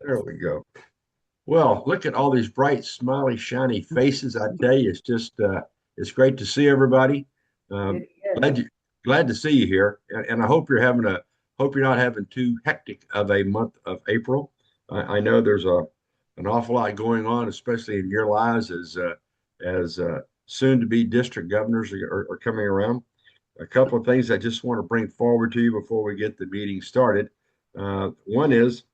There we go. Well, look at all these bright, smiley, shiny faces. I tell you, it's great to see everybody. Um, It is. glad you glad to see you here, and I hope you're not having too hectic of a month of April. I know there's a an awful lot going on, especially in your lives as soon to be district governors are coming around. A couple of things I just want to bring forward to you before we get the meeting started. One is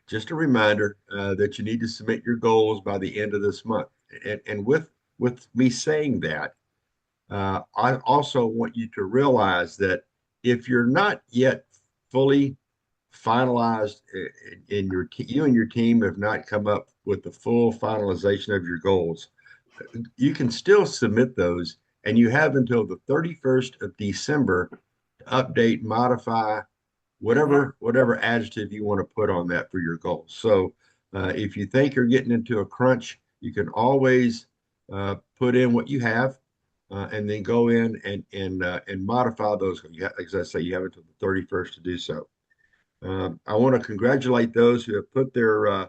just a reminder that you need to submit your goals by the end of this month. And with me saying that, I also want you to realize that if you're not yet fully finalized in you and your team have not come up with the full finalization of your goals, you can still submit those, and you have until the 31st of December to update, modify, whatever adjective you want to put on that for your goals. So if you think you're getting into a crunch, you can always put in what you have and then go in and modify those. As I say, you have until the 31st to do so. I want to congratulate those who have put their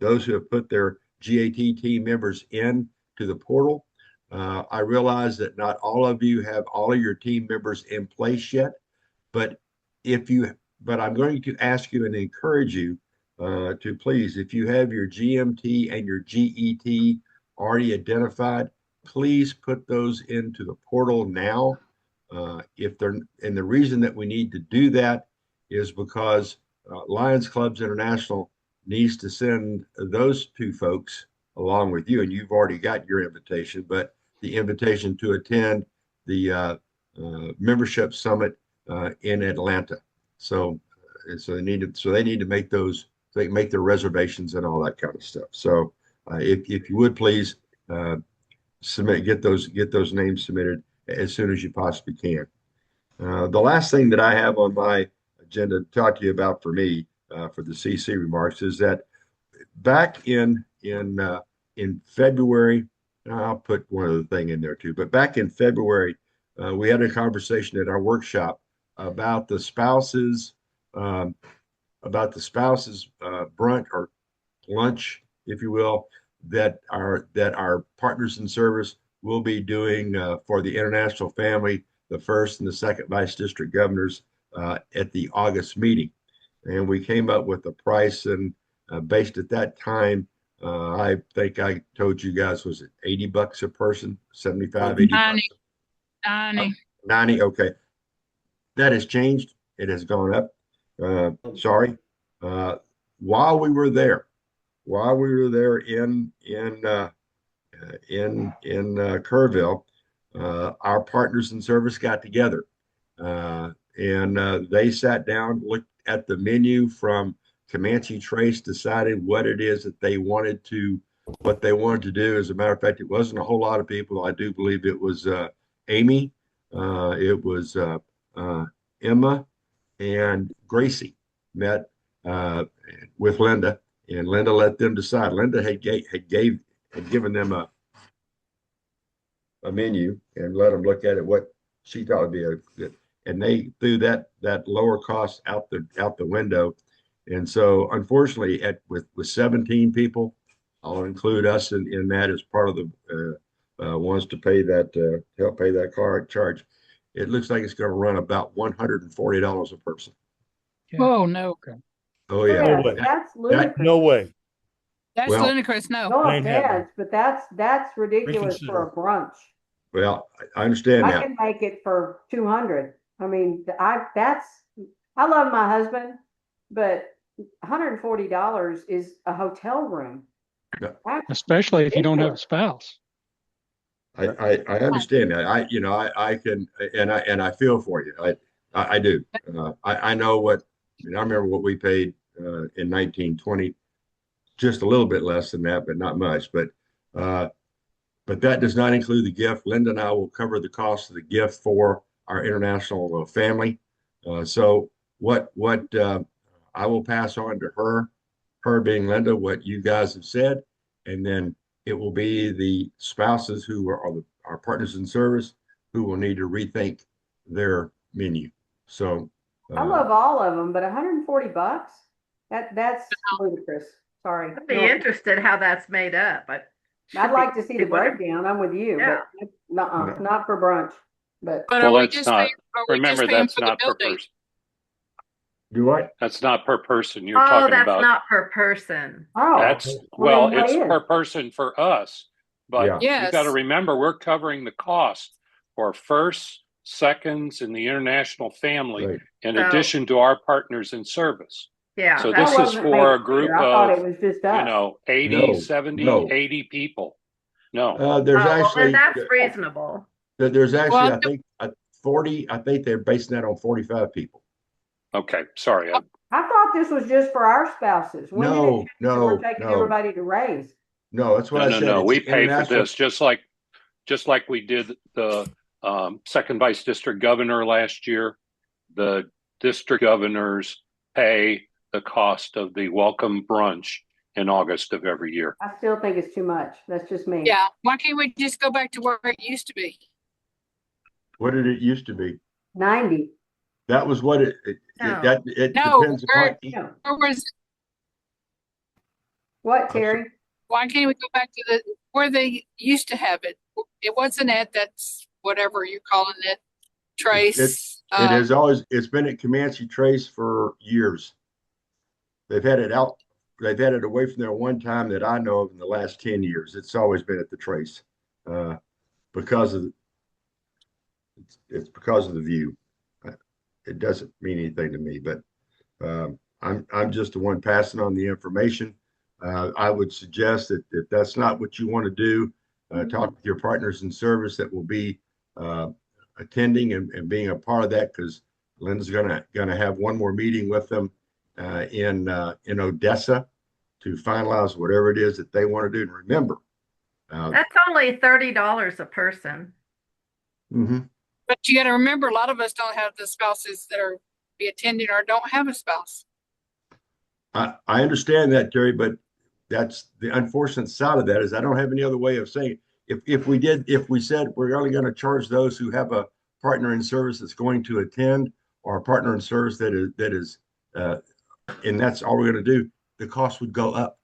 those who have put their GAT team members in to the portal. I realize that not all of you have all of your team members in place yet, but if you, but I'm going to ask you and encourage you to please, if you have your GMT and your GET already identified, please put those into the portal now. If they're, and the reason that we need to do that is because Lions Clubs International needs to send those two folks along with you, and you've already got your invitation, but the invitation to attend the membership summit in Atlanta. So, they need to make those, they make their reservations and all that kind of stuff. So, if you would please get those names submitted as soon as you possibly can. The last thing that I have on my agenda to talk to you about for me for the CC remarks is that back in February, I'll put one other thing in there too, but back in February, we had a conversation at our workshop about the spouses brunch or lunch, if you will, that our partners in service will be doing for the international family, the first and the second vice district governors at the August meeting. And we came up with a price, and based at that time, I think I told you guys, was it $80 a person, 75, 80 90, bucks? 90. 90, okay. That has changed. It has gone up. Sorry. Uh, while we were there, in Kerrville, our partners in service got together, and they sat down, looked at the menu from Comanche Trace, decided what it is that what they wanted to do. As a matter of fact, it wasn't a whole lot of people. I do believe it was Amy, it was Emma, and Gracie met with Linda, and Linda let them decide. Linda had given them a menu and let them look at it, what she thought would be a good, and they threw that lower cost out the window. And so unfortunately, with 17 people, I'll include us in that as part of the ones to pay that help pay that car charge. It looks like it's going to run about $140 a person. Oh, no. Okay. Oh yeah, No way. That's ludicrous. No way. That's Well- ludicrous. No. No Ain't happening. offense, but that's ridiculous for a brunch. well, I understand I that. can make it for 200. I mean, I love my husband, but $140 is a hotel room. That's especially if you don't have a ridiculous. spouse. I understand that. I can, and I feel for you. I do. I know what, I remember what we paid in 1920, just a little bit less than that, but not much. But that does not include the gift. Linda and I will cover the cost of the gift for our international family. So what I will pass on to her being Linda, what you guys have said, and then it will be the spouses who are our partners in service who will need to rethink their menu. So I love all of them, but $140? That's ludicrous. Sorry. I'd be No, interested how that's made up, but. I'd like to see the breakdown. I'm with you, Yeah. but nuh-uh, No. not for brunch. But But Well, are we that's just not, paying, are we just remember, paying that's for the not per building? person. Do what? That's not per person. You're Oh, talking that's about, not per person. oh, that's, then well, what it's is? per person for us. Yeah. But you got to Yes. remember, we're covering the cost for firsts, seconds, and the international family, Right. in So- addition to our partners in service. Yeah. So That this is wasn't for made a group clear. I thought of, it was just us. 80, No, 70, no. 80 people. No, There's Oh, well, actually, then that's reasonable. there's actually, Well, I think, 40, I think they're basing that on 45 people. okay, sorry. I thought this was just for our spouses. When did it No, change that we're taking no. everybody to raise? No, that's what I said. No. It's We pay for international. this just like we did the second vice district governor last year. The district governors pay the cost of the welcome brunch in August of every year. I still think it's too much. That's just me. Yeah. Why can't we just go back to where it used to be? What did it used to be? 90. That was what it No. No, depends upon. No. Where was, What, Terry? why can't we go back to where they used to have it? It wasn't at that's whatever you're calling it, Trace. It has always, it's been at Comanche Trace for years. They've had it out, they've had it away from there one time that I know of in the last 10 years. It's always been at the Trace because of, it's because of the view. It doesn't mean anything to me, but I'm just the one passing on the information. I would suggest that if that's not what you want to do, talk with your partners in service that will be attending and being a part of that, because Linda's gonna have one more meeting with them in Odessa to finalize whatever it is that they want to do. And remember, That's only $30 a person. mhm. But you got to remember, a lot of us don't have the spouses that are be attending or don't have a spouse. I understand that, Terry, but that's the unfortunate side of that is I don't have any other way of saying it. If we said we're only going to charge those who have a partner in service that's going to attend, or a partner in service that is and that's all we're going to do, the cost would go up.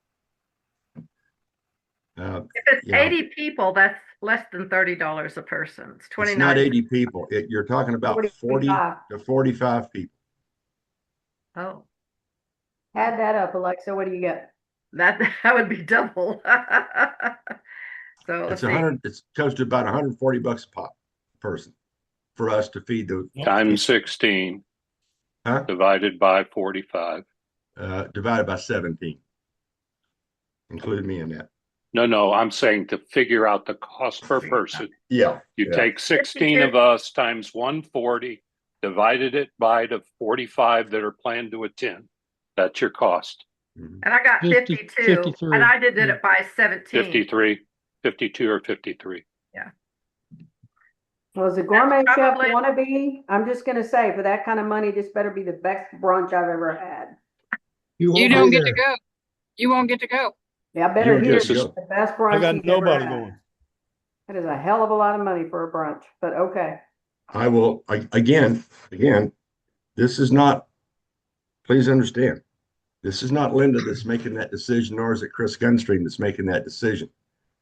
If it's 80 people, that's less than $30 a person. It's 29. It's not 80 people. You're talking about 40 45. to 45 people. Oh, Add that up, Alexa. What do you get? that would be double. So let's It's see. 100. It's close to about $140 a pop person for us to feed the Times 16 huh? divided by 45. Divided by 17. Include me in that. No, I'm saying to figure out the cost per person. Yeah. You yeah. take 16 of us times 140, divided it by the 45 that are planned to attend. That's your cost. Mhm. And I got 50, 52, 53. and I did it by 17. 53, 52 or 53. Well, as a gourmet That's chef probably- wannabe, I'm just gonna say, for that kind of money, this better be the best brunch I've ever had. You You won't don't be get there. to go. You won't get to go. Yeah, I better You hear just it's go. the best I brunch got he's ever nobody had. going. That is a hell of a lot of money for a brunch, but okay. I will again, this is not, please understand, this is not Linda that's making that decision, nor is it Chris Gunstream that's making that decision.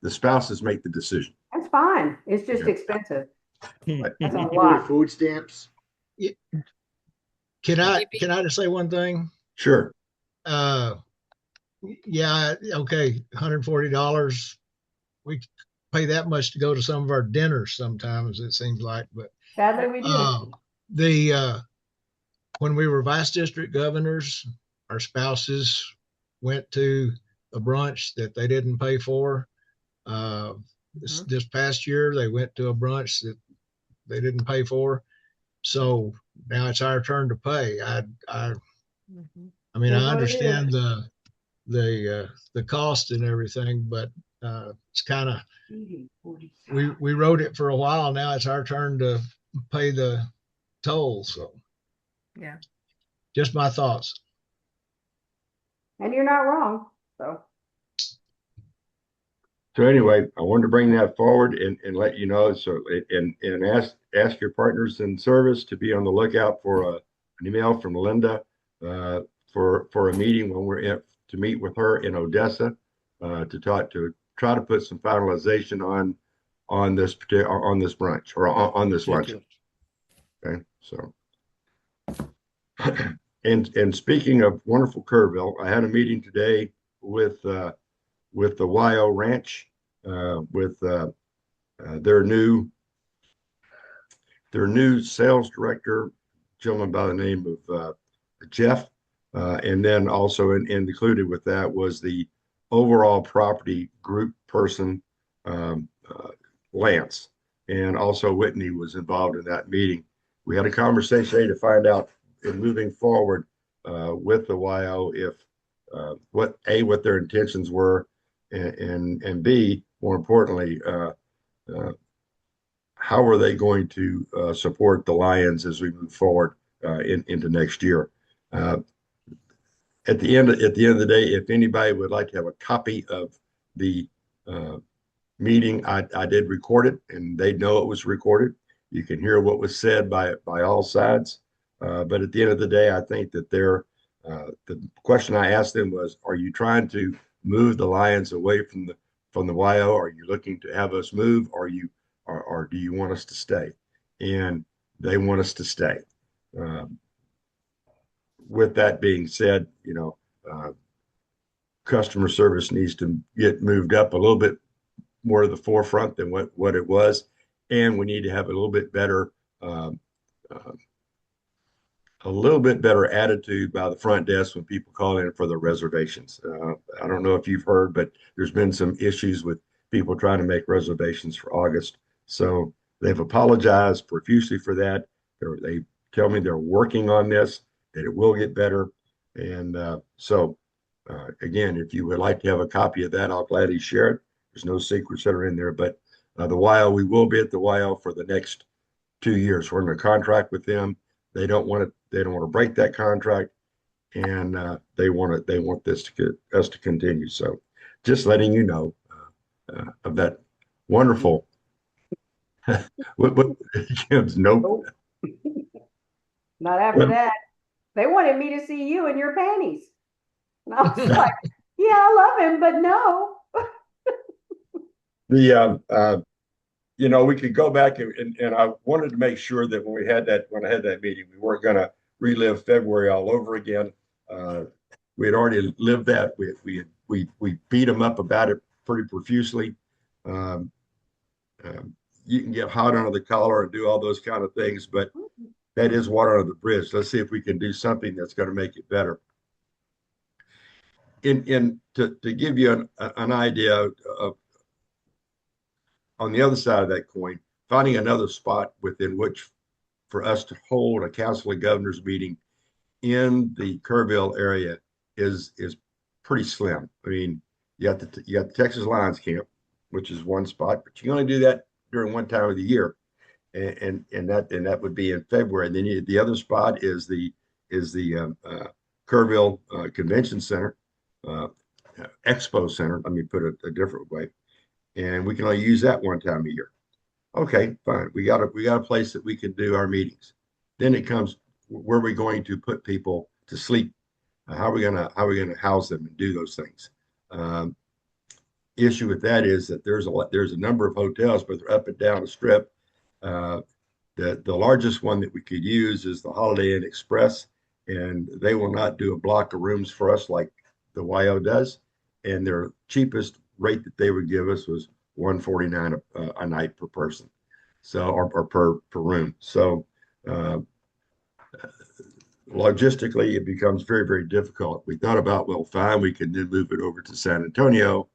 The spouses make the decision. That's fine. It's just Yeah. expensive. That's a With lot. food stamps. Can I just say one thing? Sure. Yeah, okay, $140. We pay that much to go to some of our dinners sometimes, it seems like, but Sadly, we do. when we were vice district governors, our spouses went to a brunch that they didn't pay for. This past year, they went to a brunch that they didn't pay for. So now it's our turn to pay. I mean, Is I what it understand is. the cost and everything, but it's kind of, we wrote it for a while. Now it's our turn to pay the toll. So Yeah. just my thoughts. And you're not wrong, so. So anyway, I wanted to bring that forward and let you know. So and ask your partners in service to be on the lookout for email from Linda for a meeting when we're to meet with her in Odessa to try to put some finalization on this brunch or on this lunch. Okay, so and speaking of wonderful Kerrville, I had a meeting today with the YO Ranch with their new sales director, gentleman by the name of Jeff, and then also included with that was the overall property group person, Lance, and also Whitney was involved in that meeting. We had a conversation today to find out in moving forward with the YO if what their intentions were, and B, more importantly, how are they going to support the Lions as we move forward into next year? At the end of the day, if anybody would like to have a copy of the meeting, I did record it, and they know it was recorded. You can hear what was said by all sides. But at the end of the day, I think that the question I asked them was, "Are you trying to move the Lions away from the YO? Are you looking to have us move? Or do you want us to stay?" And they want us to stay. With that being said, customer service needs to get moved up a little bit more to the forefront than what it was, and we need to have a little bit better attitude by the front desk when people call in for their reservations. I don't know if you've heard, but there's been some issues with people trying to make reservations for August. So they've apologized profusely for that. They tell me they're working on this, that it will get better. And again, if you would like to have a copy of that, I'll gladly share it. There's no secrets that are in there, but we will be at the YO for the next 2 years. We're under contract with them. They don't want to break that contract, and they want us to continue. So just letting you know of that wonderful. Nope. Not after that. They wanted me to see you in your panties. And I was like, yeah, I love him, but no. We could go back and I wanted to make sure that when I had that meeting, we weren't going to relive February all over again. We had already lived that. We beat them up about it pretty profusely. You can get hot under the collar and do all those kind of things, but that is water under the bridge. Let's see if we can do something that's going to make it better. To give you an idea of, on the other side of that coin, finding another spot within which for us to hold a Council of Governors meeting in the Kerrville area is pretty slim. I mean, you got the Texas Lions camp, which is one spot, but you can only do that during one time of the year, and that would be in February. And then the other spot is the Kerrville Convention Center, Expo Center. Let me put it a different way, and we can only use that one time a year. Okay, fine. We got a place that we can do our meetings. Then it comes, where are we going to put people to sleep? How are we gonna house them and do those things? Issue with that is that there's a number of hotels, but they're up and down the strip. The largest one that we could use is the Holiday Inn Express, and they will not do a block of rooms for us like the YO does. And their cheapest rate that they would give us was $149 a night per person, so or per room. So logistically, it becomes very, very difficult. We thought about, well, fine, we can then move it over to San Antonio,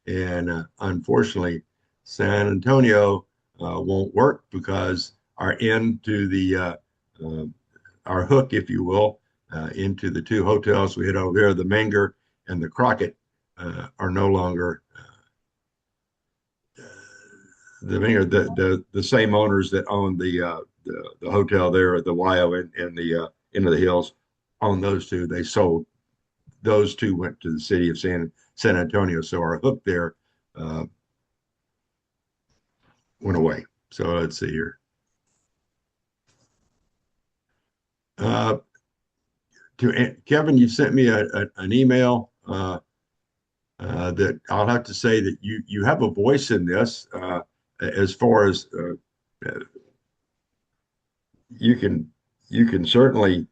and unfortunately, San Antonio won't work because our end to the our hook, if you will, into the two hotels we had over there, the Menger and the Crockett, are no longer the same owners that own the hotel there, the YO and the Into the Hills. On those two, they sold. Those two went to the city of San Antonio, so our hook there went away. So let's see here. Kevin, you sent me an email that I'll have to say that you have a voice in this as far as you can certainly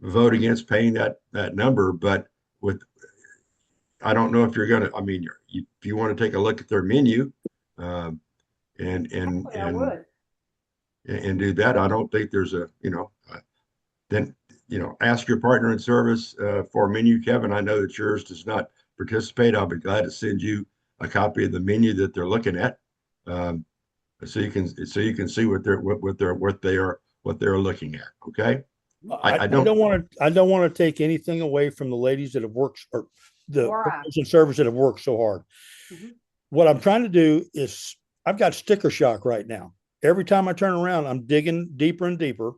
vote against paying that number, but with I don't know if you're gonna. I mean, if you want to take a look at their menu, and Actually, I would. and do that, I don't think there's a then ask your partner in service for a menu. Kevin, I know that yours does not participate. I'll be glad to send you a copy of the menu that they're looking at, so you can see what they're looking at. Okay. I don't want to take anything away from the ladies that have worked or the Or I. partners in service that have worked so hard. Mhm. What I'm trying to do is I've got sticker shock right now. Every time I turn around, I'm digging deeper and deeper.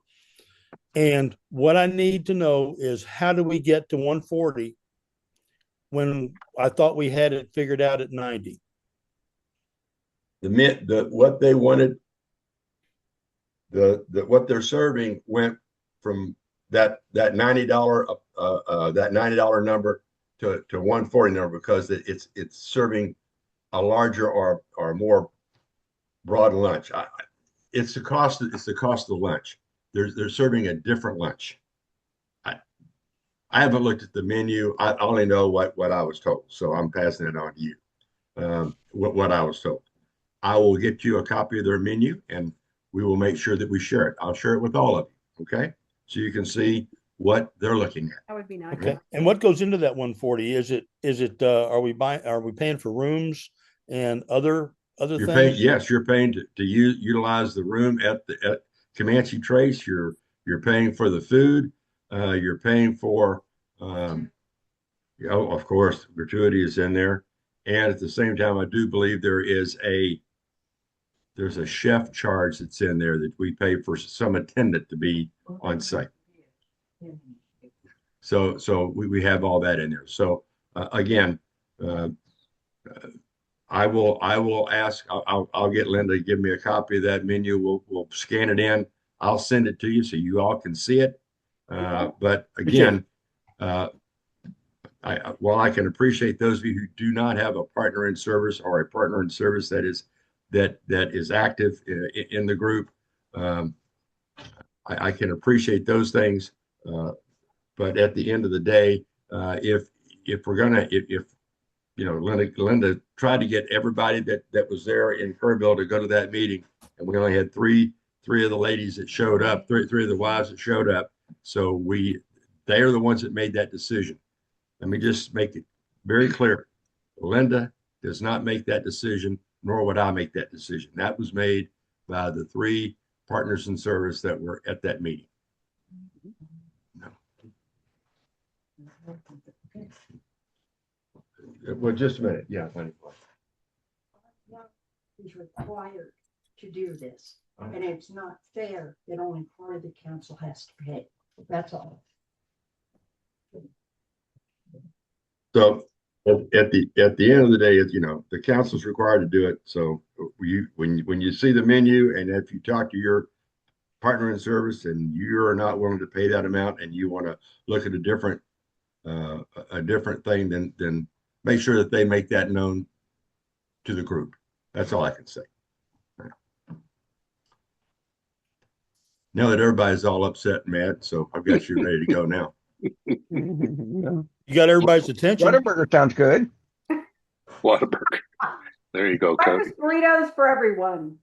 And what I need to know is how do we get to 140 when I thought we had it figured out at 90? What they wanted, what they're serving went from that $90 number to 140 number because it's serving a larger or more broad lunch. It's the cost of the lunch. They're serving a different lunch. I haven't looked at the menu. I only know what I was told, so I'm passing it on to you. What I was told. I will get you a copy of their menu, and we will make sure that we share it. I'll share it with all of you. Okay, so you can see what they're looking at. That would be nice. Okay. And what goes into that 140? Is it are we paying for rooms and other You're things? paying, yes, you're paying to utilize the room at Comanche Trace. You're paying for the food. You're paying for, of course, gratuity is in there, and at the same time, I do believe there's a chef charge that's in there that we pay for some attendant to be on site. So we have all that in there. So again, I will ask. I'll get Linda to give me a copy of that menu. We'll scan it in. I'll send it to you so you all can see it. But again, while I can appreciate those of you who do not have a partner in service or a partner in service that is active in the group, I can appreciate those things. But at the end of the day, if Linda tried to get everybody that was there in Kerrville to go to that meeting, and we only had three of the ladies that showed up, three of the wives that showed up. So they are the ones that made that decision. Let me just make it very clear. Linda does not make that decision, nor would I make that decision. That was made by the three partners in service that were at that meeting. No. Well, just a minute. Yeah, honey. Is required to do this, and it's not fair that only part of the council has to pay. That's all. So at the end of the day, the council's required to do it. So when you see the menu, and if you talk to your partner in service and you are not willing to pay that amount, and you want to look at a different thing, then make sure that they make that known to the group. That's all I can say. Now that everybody's all upset and mad, so I've got you ready to go now. You got everybody's attention. Whataburger sounds good. Whataburger. There you go, Cody. Breakfast burritos for everyone.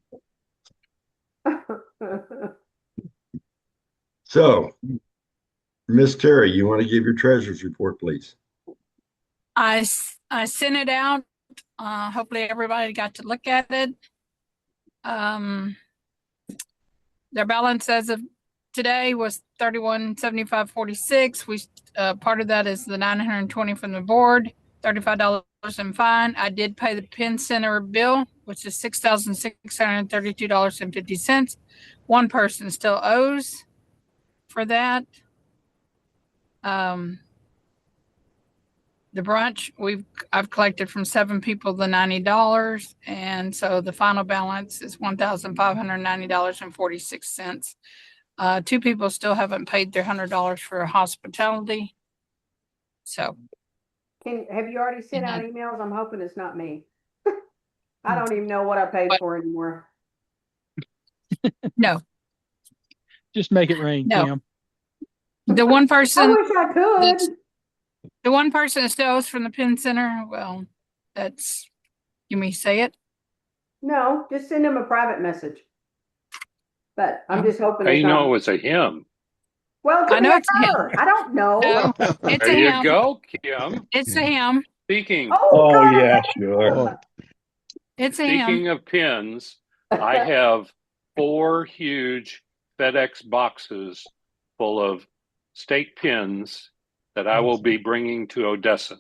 So, Miss Terry, you want to give your treasurer's report, please? I sent it out. Hopefully everybody got to look at it. Their balance as of today was $31,7546. We part of that is the $920 from the board, $35 in fine. I did pay the Penn Center bill, which is $6,632.50. One person still owes for that. The brunch, I've collected from 7 people the $90, and so the final balance is $1,590.46. Two people still haven't paid their $100 for hospitality. So Have you already sent out emails? I'm hoping it's not me. I don't even know what I paid for anymore. no, Just make it rain, No. Kim. the one I person, wish I that's- could. the one person that still owes from the Penn Center. Well, that's, you may say it. No, just send him a private message. But I'm just hoping How it's you not know it me. was a him? Well, it I could be know a it's a him. her. I don't know. No, it's There a you him. go, Kim. It's a him. Speaking Oh, Oh, God, yeah, I sure. It's a him. speaking of pins, I have 4 huge FedEx boxes full of state pins that I will be bringing to Odessa.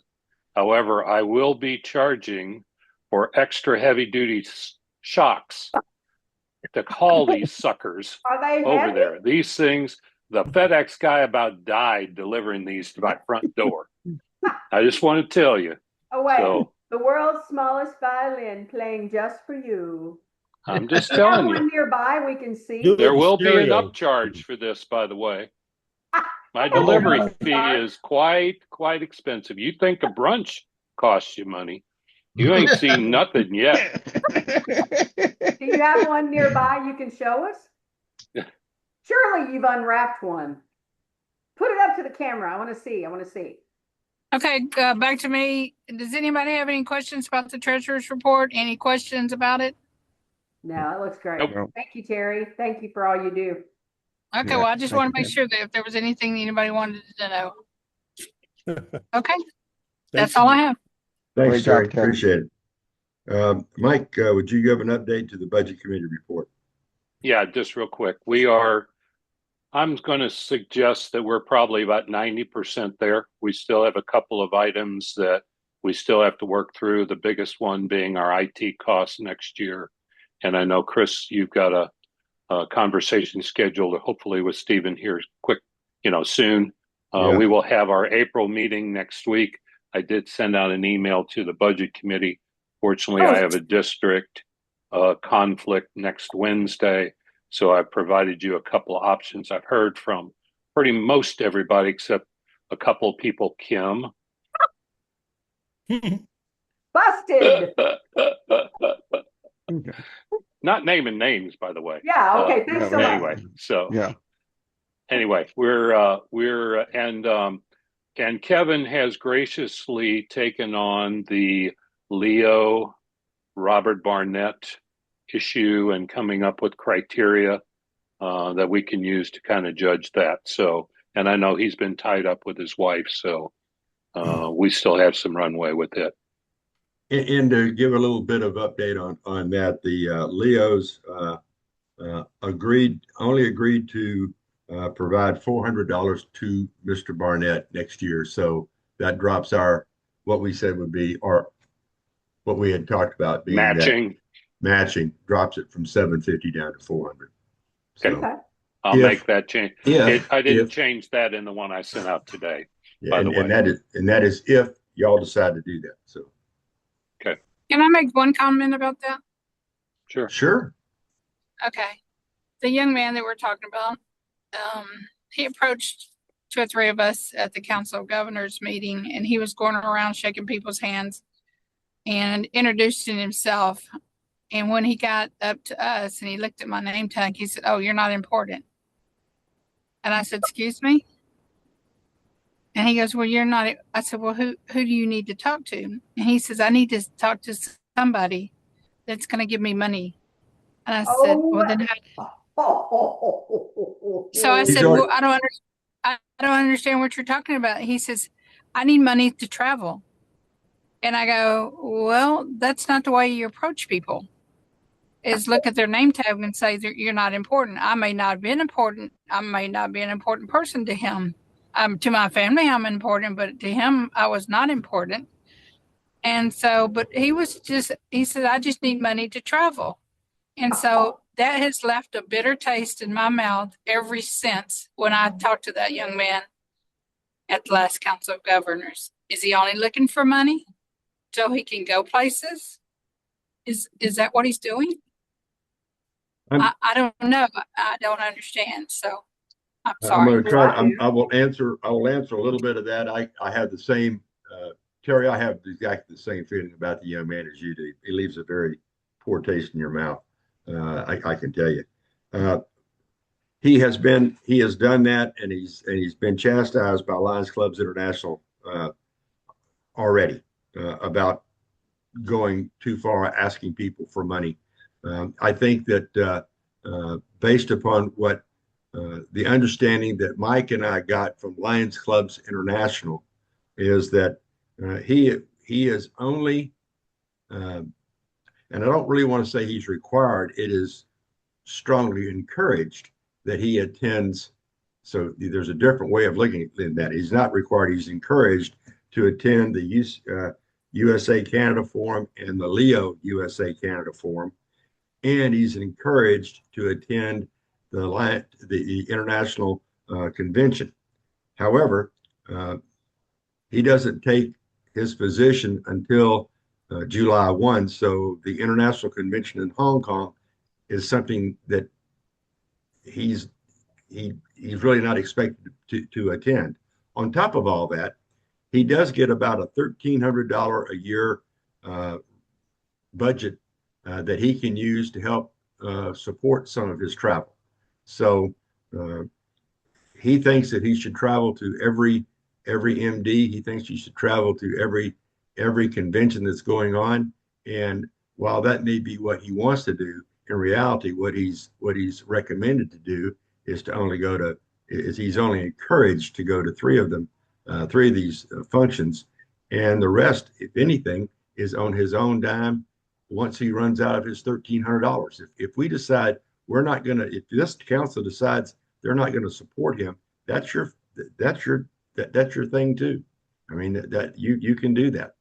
However, I will be charging for extra heavy duty shocks to haul these suckers Are they over heavy? there. These things, the FedEx guy about died delivering these to my front door. I just want to tell you. Oh, wait. So The world's smallest violin playing just for you. I'm just Do you have telling one you. nearby we can see? Do it There in will be an stereo. upcharge for this, by the way. My Oh, delivery no, fee sorry. is quite expensive. You think a brunch costs you money? You ain't seen nothing yet. Do you have one nearby you can show us? Surely you've unwrapped one. Put it up to the camera. I want to see. I want to see. Okay, back to me. Does anybody have any questions about the treasurer's report? Any questions about it? No, it looks great. Nope. Thank you, Terry. Thank you for all you do. Okay, Yeah, well, I just thank want to you, make sure that if there was anything anybody wanted to know. Okay, that's Thank all I you. have. Thanks, Great Terry. job, Terry. Appreciate it. Mike, would you give an update to the budget committee report? Yeah, just real quick. I'm going to suggest that we're probably about 90% there. We still have a couple of items that we still have to work through. The biggest one being our IT costs next year. And I know, Chris, you've got a conversation scheduled, hopefully with Stephen here quick, soon. Yeah. We will have our April meeting next week. I did send out an email to the budget committee. Fortunately, I have a district conflict next Wednesday. So I've provided you a couple of options. I've heard from pretty most everybody except a couple of people, Kim. Busted. Not naming names, by the way. Yeah. Okay. Thanks so much. Anyway, so Yeah. anyway, and Kevin has graciously taken on the Leo Robert Barnett issue and coming up with criteria that we can use to kind of judge that. So, and I know he's been tied up with his wife, so we still have some runway with it. And to give a little bit of update on that, the Leos only agreed to provide $400 to Mr. Barnett next year. So that drops what we said would be what we had talked about being matching drops it from 750 down to 400. So Okay. I'll make that change. I didn't if, change that in the one I sent out today. yeah, by the way. and that is if y'all decide to do that. So Can I make one comment about that? Sure. Okay. The young man that we're talking about, he approached 2 or 3 of us at the Council of Governors meeting, and he was going around shaking people's hands and introducing himself. And when he got up to us and he looked at my name tag, he said, "Oh, you're not important." And I said, "Excuse me?" And he goes, "Well, you're not." I said, "Well, who do you need to talk to?" And he says, "I need to talk to somebody that's going to give me money." And I said, "Well, then so I said, "Well, I don't understand what you're talking about." He says, "I need money to travel." And I go, "Well, that's not the way you approach people. Is look at their name tag and say that you're not important. I may not have been important. I may not be an important person to him. To my family, I'm important, but to him, I was not important." And so, but he said, "I just need money to travel." And so that has left a bitter taste in my mouth ever since when I talked to that young man at the last Council of Governors. Is he only looking for money so he can go places? Is that what he's doing? I don't know. I don't understand. So I'm I'm going sorry. to try. I do. I will answer. I will answer a little bit of that. I have the same, Terry. I have exactly the same feeling about the young man as you do. He leaves a very poor taste in your mouth. I can tell you. He has done that, and he's been chastised by Lions Clubs International already about going too far, asking people for money. I think that based upon what the understanding that Mike and I got from Lions Clubs International is that he is only, and I don't really want to say he's required. It is strongly encouraged that he attends. So there's a different way of looking at that. He's not required. He's encouraged to attend the USA Canada Forum and the Leo USA Canada Forum, and he's encouraged to attend the international convention. However, he doesn't take his position until July 1. So the international convention in Hong Kong is something that he's really not expected to attend. On top of all that, he does get about a $1,300 a year budget that he can use to help support some of his travel. So he thinks that he should travel to every MD. He thinks he should travel to every convention that's going on. And while that may be what he wants to do, in reality, what he's recommended to do is he's only encouraged to go to three of these functions, and the rest, if anything, is on his own dime once he runs out of his $1,300. If we decide if this council decides they're not going to support him, that's your thing too. I mean that you can do that.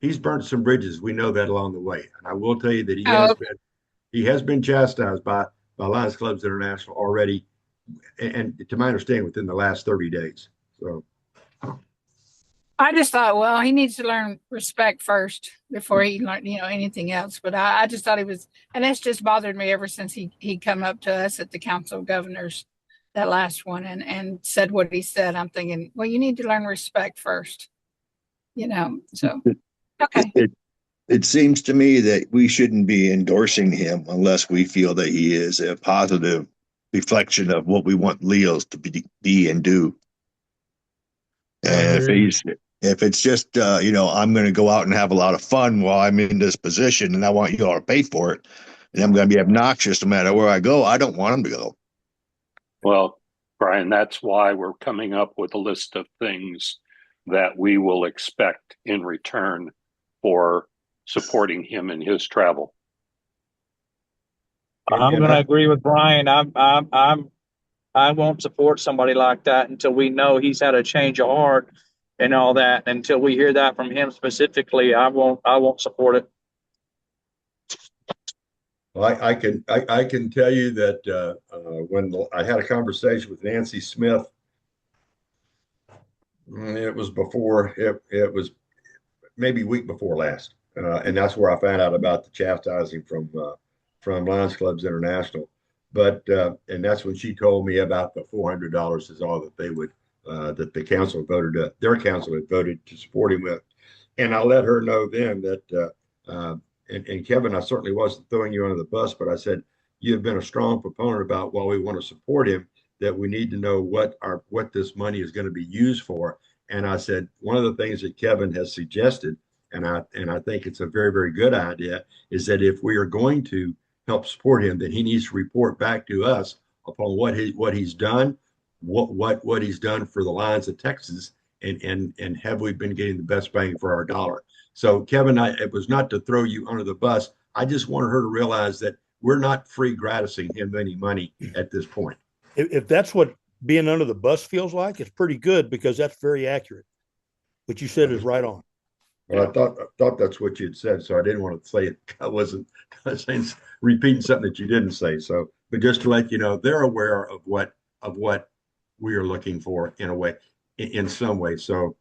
He's burnt some bridges. We know that along the way, and I will tell you that he has been chastised by Lions Clubs International already, and to my understanding, within the last 30 days. So I just thought, well, he needs to learn respect first before he learned, anything else. But I just thought he was, and that's just bothered me ever since he come up to us at the Council of Governors, that last one, and said what he said. I'm thinking, well, you need to learn respect first, so, okay. It seems to me that we shouldn't be endorsing him unless we feel that he is a positive reflection of what we want Leos to be and do. And if it's just, I'm going to go out and have a lot of fun while I'm in this position and I want you all to pay for it, and I'm going to be obnoxious no matter where I go, I don't want him to go. Well, Brian, that's why we're coming up with a list of things that we will expect in return for supporting him in his travel. I'm going to agree with Brian. I won't support somebody like that until we know he's had a change of heart and all that. Until we hear that from him specifically, I won't support it. Well, I can tell you that when I had a conversation with Nancy Smith, it was maybe a week before last, and that's where I found out about the chastising from Lions Clubs International. But and that's when she told me about the $400 is all that they would that the council their council had voted to support him with, and I let her know then that and Kevin, I certainly wasn't throwing you under the bus, but I said you've been a strong proponent about while we want to support him, that we need to know what this money is going to be used for. And I said one of the things that Kevin has suggested, and I think it's a very, very good idea, is that if we are going to help support him, that he needs to report back to us upon what he's done, what he's done for the Lions of Texas, and have we been getting the best bang for our dollar. So Kevin, it was not to throw you under the bus. I just wanted her to realize that we're not free gratising him any money at this point. If that's what being under the bus feels like, it's pretty good, because that's very accurate. What you said is right on. Well, I thought that's what you'd said, so I didn't want to say it. I wasn't saying, repeating something that you didn't say. So, but just to let you know, they're aware of what we are looking for in a way, in some way. So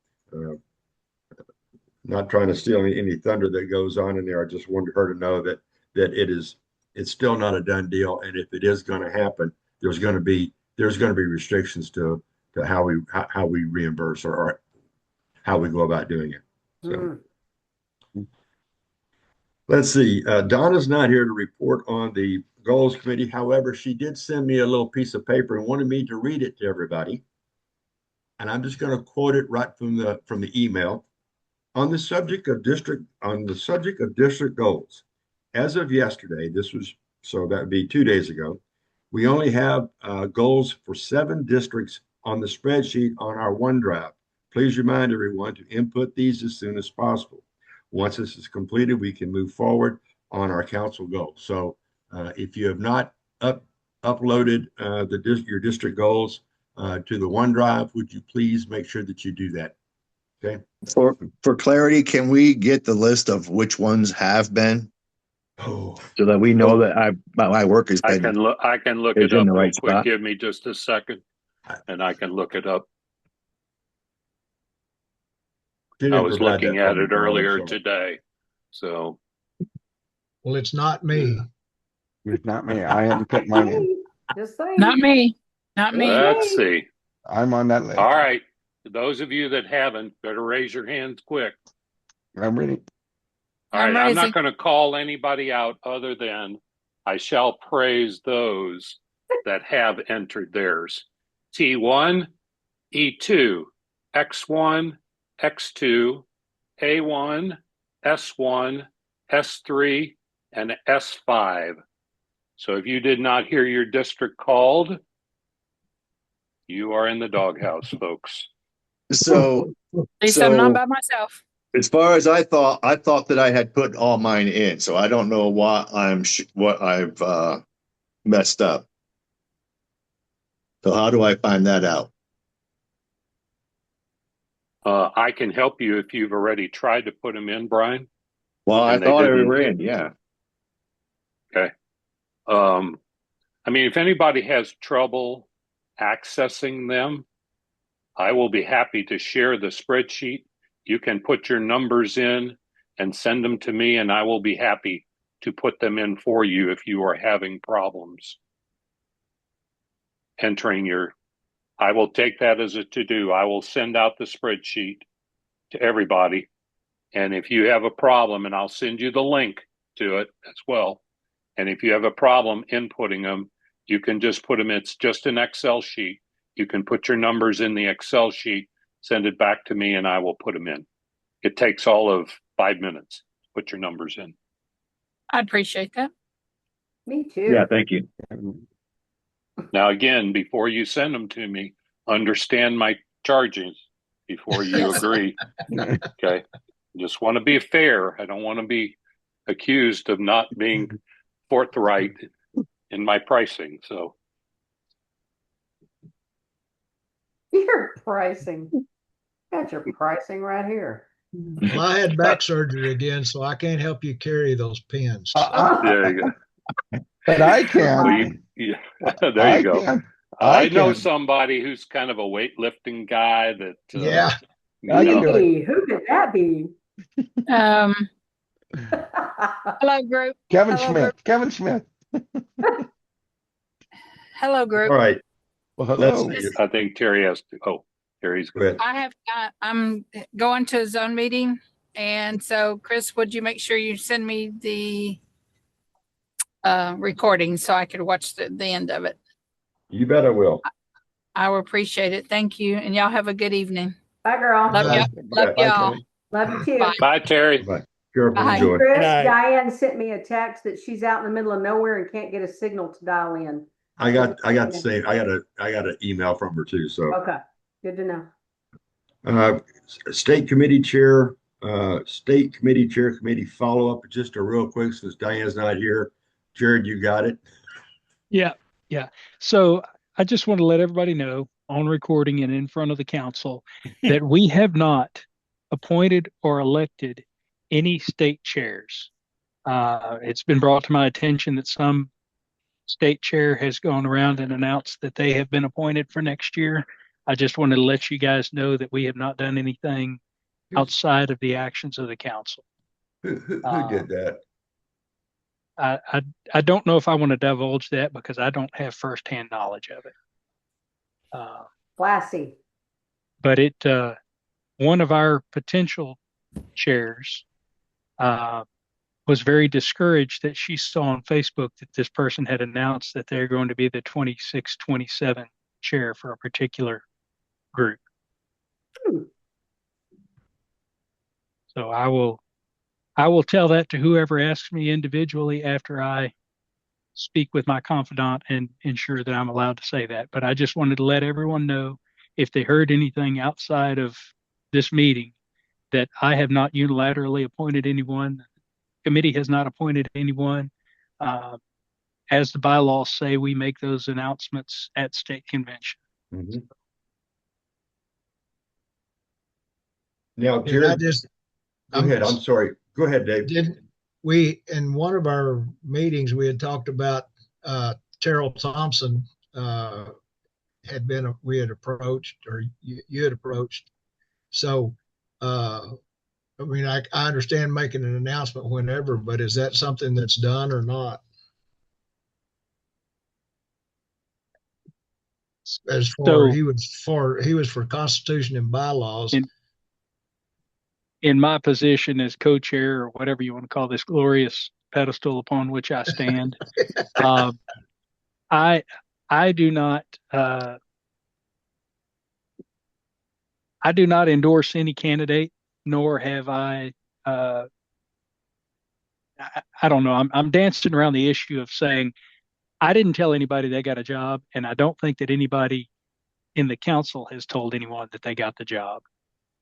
not trying to steal any thunder that goes on in there. I just wanted her to know that it's still not a done deal. And if it is going to happen, there's going to be restrictions to how we reimburse or how we go about doing it. So let's see. Donna's not here to report on the goals committee. However, she did send me a little piece of paper and wanted me to read it to everybody. And I'm just going to quote it right from the email. On the subject of district goals, as of yesterday, so that would be 2 days ago, we only have goals for 7 districts on the spreadsheet on our OneDrive. Please remind everyone to input these as soon as possible. Once this is completed, we can move forward on our council goals. So if you have not uploaded your district goals to the OneDrive, would you please make sure that you do that? Okay. For clarity, can we get the list of which ones have been? Oh, so that we know that my work has been. I can look is it up in the real right quick. spot. Give me just a second, and I can look it up. I was looking at it earlier today. So, Well, it's not me. It's not me. I haven't put mine in. Just saying. Not me. Not me. let's see. I'm on that list. All right. Those of you that haven't, better raise your hands quick. I'm ready. All right. I'm raising. not going to call anybody out other than I shall praise those that have entered theirs. T1, E2, X1, X2, A1, S1, S3, and S5. So if you did not hear your district called, you are in the doghouse, folks. So, At least I'm not by myself. as far as I thought that I had put all mine in. So I don't know what I've messed up. So how do I find that out? I can help you if you've already tried to put them in, Brian. Well, I thought they were in, yeah. Okay. I mean, if anybody has trouble accessing them, I will be happy to share the spreadsheet. You can put your numbers in and send them to me, and I will be happy to put them in for you if you are having problems entering I will take that as a to-do. I will send out the spreadsheet to everybody. And if you have a problem, and I'll send you the link to it as well. And if you have a problem inputting them, you can just put them, it's just an Excel sheet. You can put your numbers in the Excel sheet, send it back to me, and I will put them in. It takes all of 5 minutes to put your numbers in. I'd appreciate that. Me too. Yeah, thank you. Now, again, before you send them to me, understand my charges before you agree. Okay. Just want to be fair. I don't want to be accused of not being forthright in my pricing. So Your pricing. Got your pricing right here. Well, I had back surgery again, so I can't help you carry those pins. there you go. But I can. Well, there you go. Can. I know can. somebody who's kind of a weightlifting guy that, Yeah. I can do it. Hey, who could that be? Hello, group. Kevin Hello, Smith. group. Kevin Smith. Hello, group. all right. Well, hello. Let's see. I think Terry has to. Oh, Terry's Go ahead. I'm going to a zone meeting. And so, Chris, would you make sure you send me the recording so I could watch the end of it? You bet I will. I will appreciate it. Thank you. And y'all have a good evening. Bye, girl. Love Bye. y'all. Love Bye, y'all. Kelly. Love you too. Bye. Bye, Terry. Bye. Careful, Bye. enjoy. Chris, Good night. Diane sent me a text that she's out in the middle of nowhere and can't get a signal to dial in. I got the same. I got an email from her too. So Okay, good to know. state committee chair committee follow up. Just a real quick since Diane's not here. Jared, you got it. Yeah. So I just want to let everybody know on recording and in front of the council that we have not appointed or elected any state chairs. It's been brought to my attention that some state chair has gone around and announced that they have been appointed for next year. I just wanted to let you guys know that we have not done anything outside of the actions of the council. Who did that? I don't know if I want to divulge that because I don't have firsthand knowledge of it. Classy. But one of our potential chairs was very discouraged that she saw on Facebook that this person had announced that they're going to be the 26-27 chair for a particular group. So I will tell that to whoever asks me individually after I speak with my confidant and ensure that I'm allowed to say that. But I just wanted to let everyone know, if they heard anything outside of this meeting, that I have not unilaterally appointed anyone. The committee has not appointed anyone. As the bylaws say, we make those announcements at state convention. Mm-hmm. Now, Did Jared, I just, go ahead. I'm sorry. Go ahead, Dave. Did we, in one of our meetings, we had talked about Terrell Thompson we had approached, or you had approached. So, I mean, I understand making an announcement whenever, but is that something that's done or not? As for So he was for Constitution and bylaws. In my position as co-chair, or whatever you want to call this glorious pedestal upon which I stand, I do not endorse any candidate, nor have I don't know. I'm dancing around the issue of saying I didn't tell anybody they got a job, and I don't think that anybody in the council has told anyone that they got the job.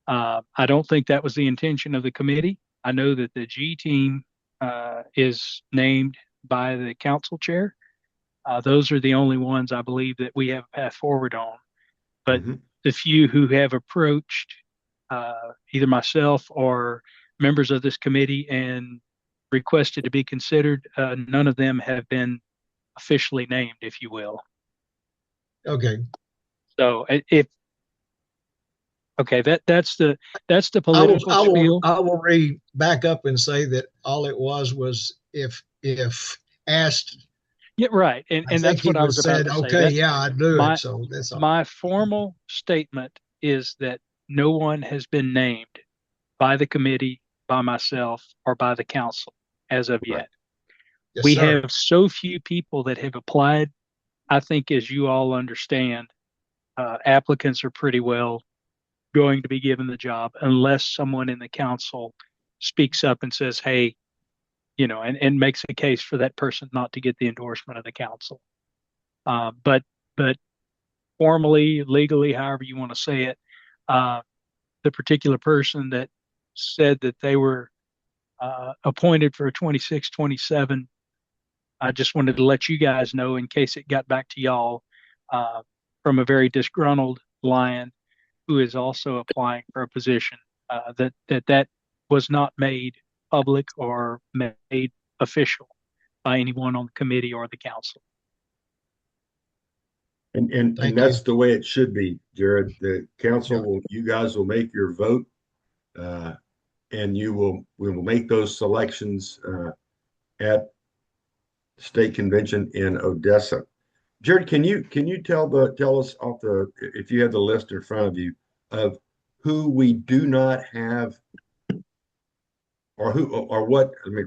I don't think that was the intention of the committee. I know that the G team is named by the council chair. Those are the only ones I believe that we have a path forward on. But the few who have approached either myself or members of this committee and requested to be considered, none of them have been officially named, if you will. Okay. So that's the political spiel. I will back up and say that all it was if asked. Yeah, right. And that's what I was about to say. Okay, yeah, I do it. So that's all. My formal statement is that no one has been named by the committee, by myself, or by the council as of yet. Yes, we sir. have so few people that have applied. I think, as you all understand, applicants are pretty well going to be given the job unless someone in the council speaks up and says, hey, and makes a case for that person not to get the endorsement of the council. But formally, legally, however you want to say it, the particular person that said that they were appointed for a 26-27, I just wanted to let you guys know, in case it got back to y'all, from a very disgruntled lion who is also applying for a position, that was not made public or made official by anyone on the committee or the council. And that's the way it should be, Jared. The council you guys will make your vote, and we will make those selections at state convention in Odessa. Jared, can you tell us if you have the list in front of you of who we do not have, or what? Let me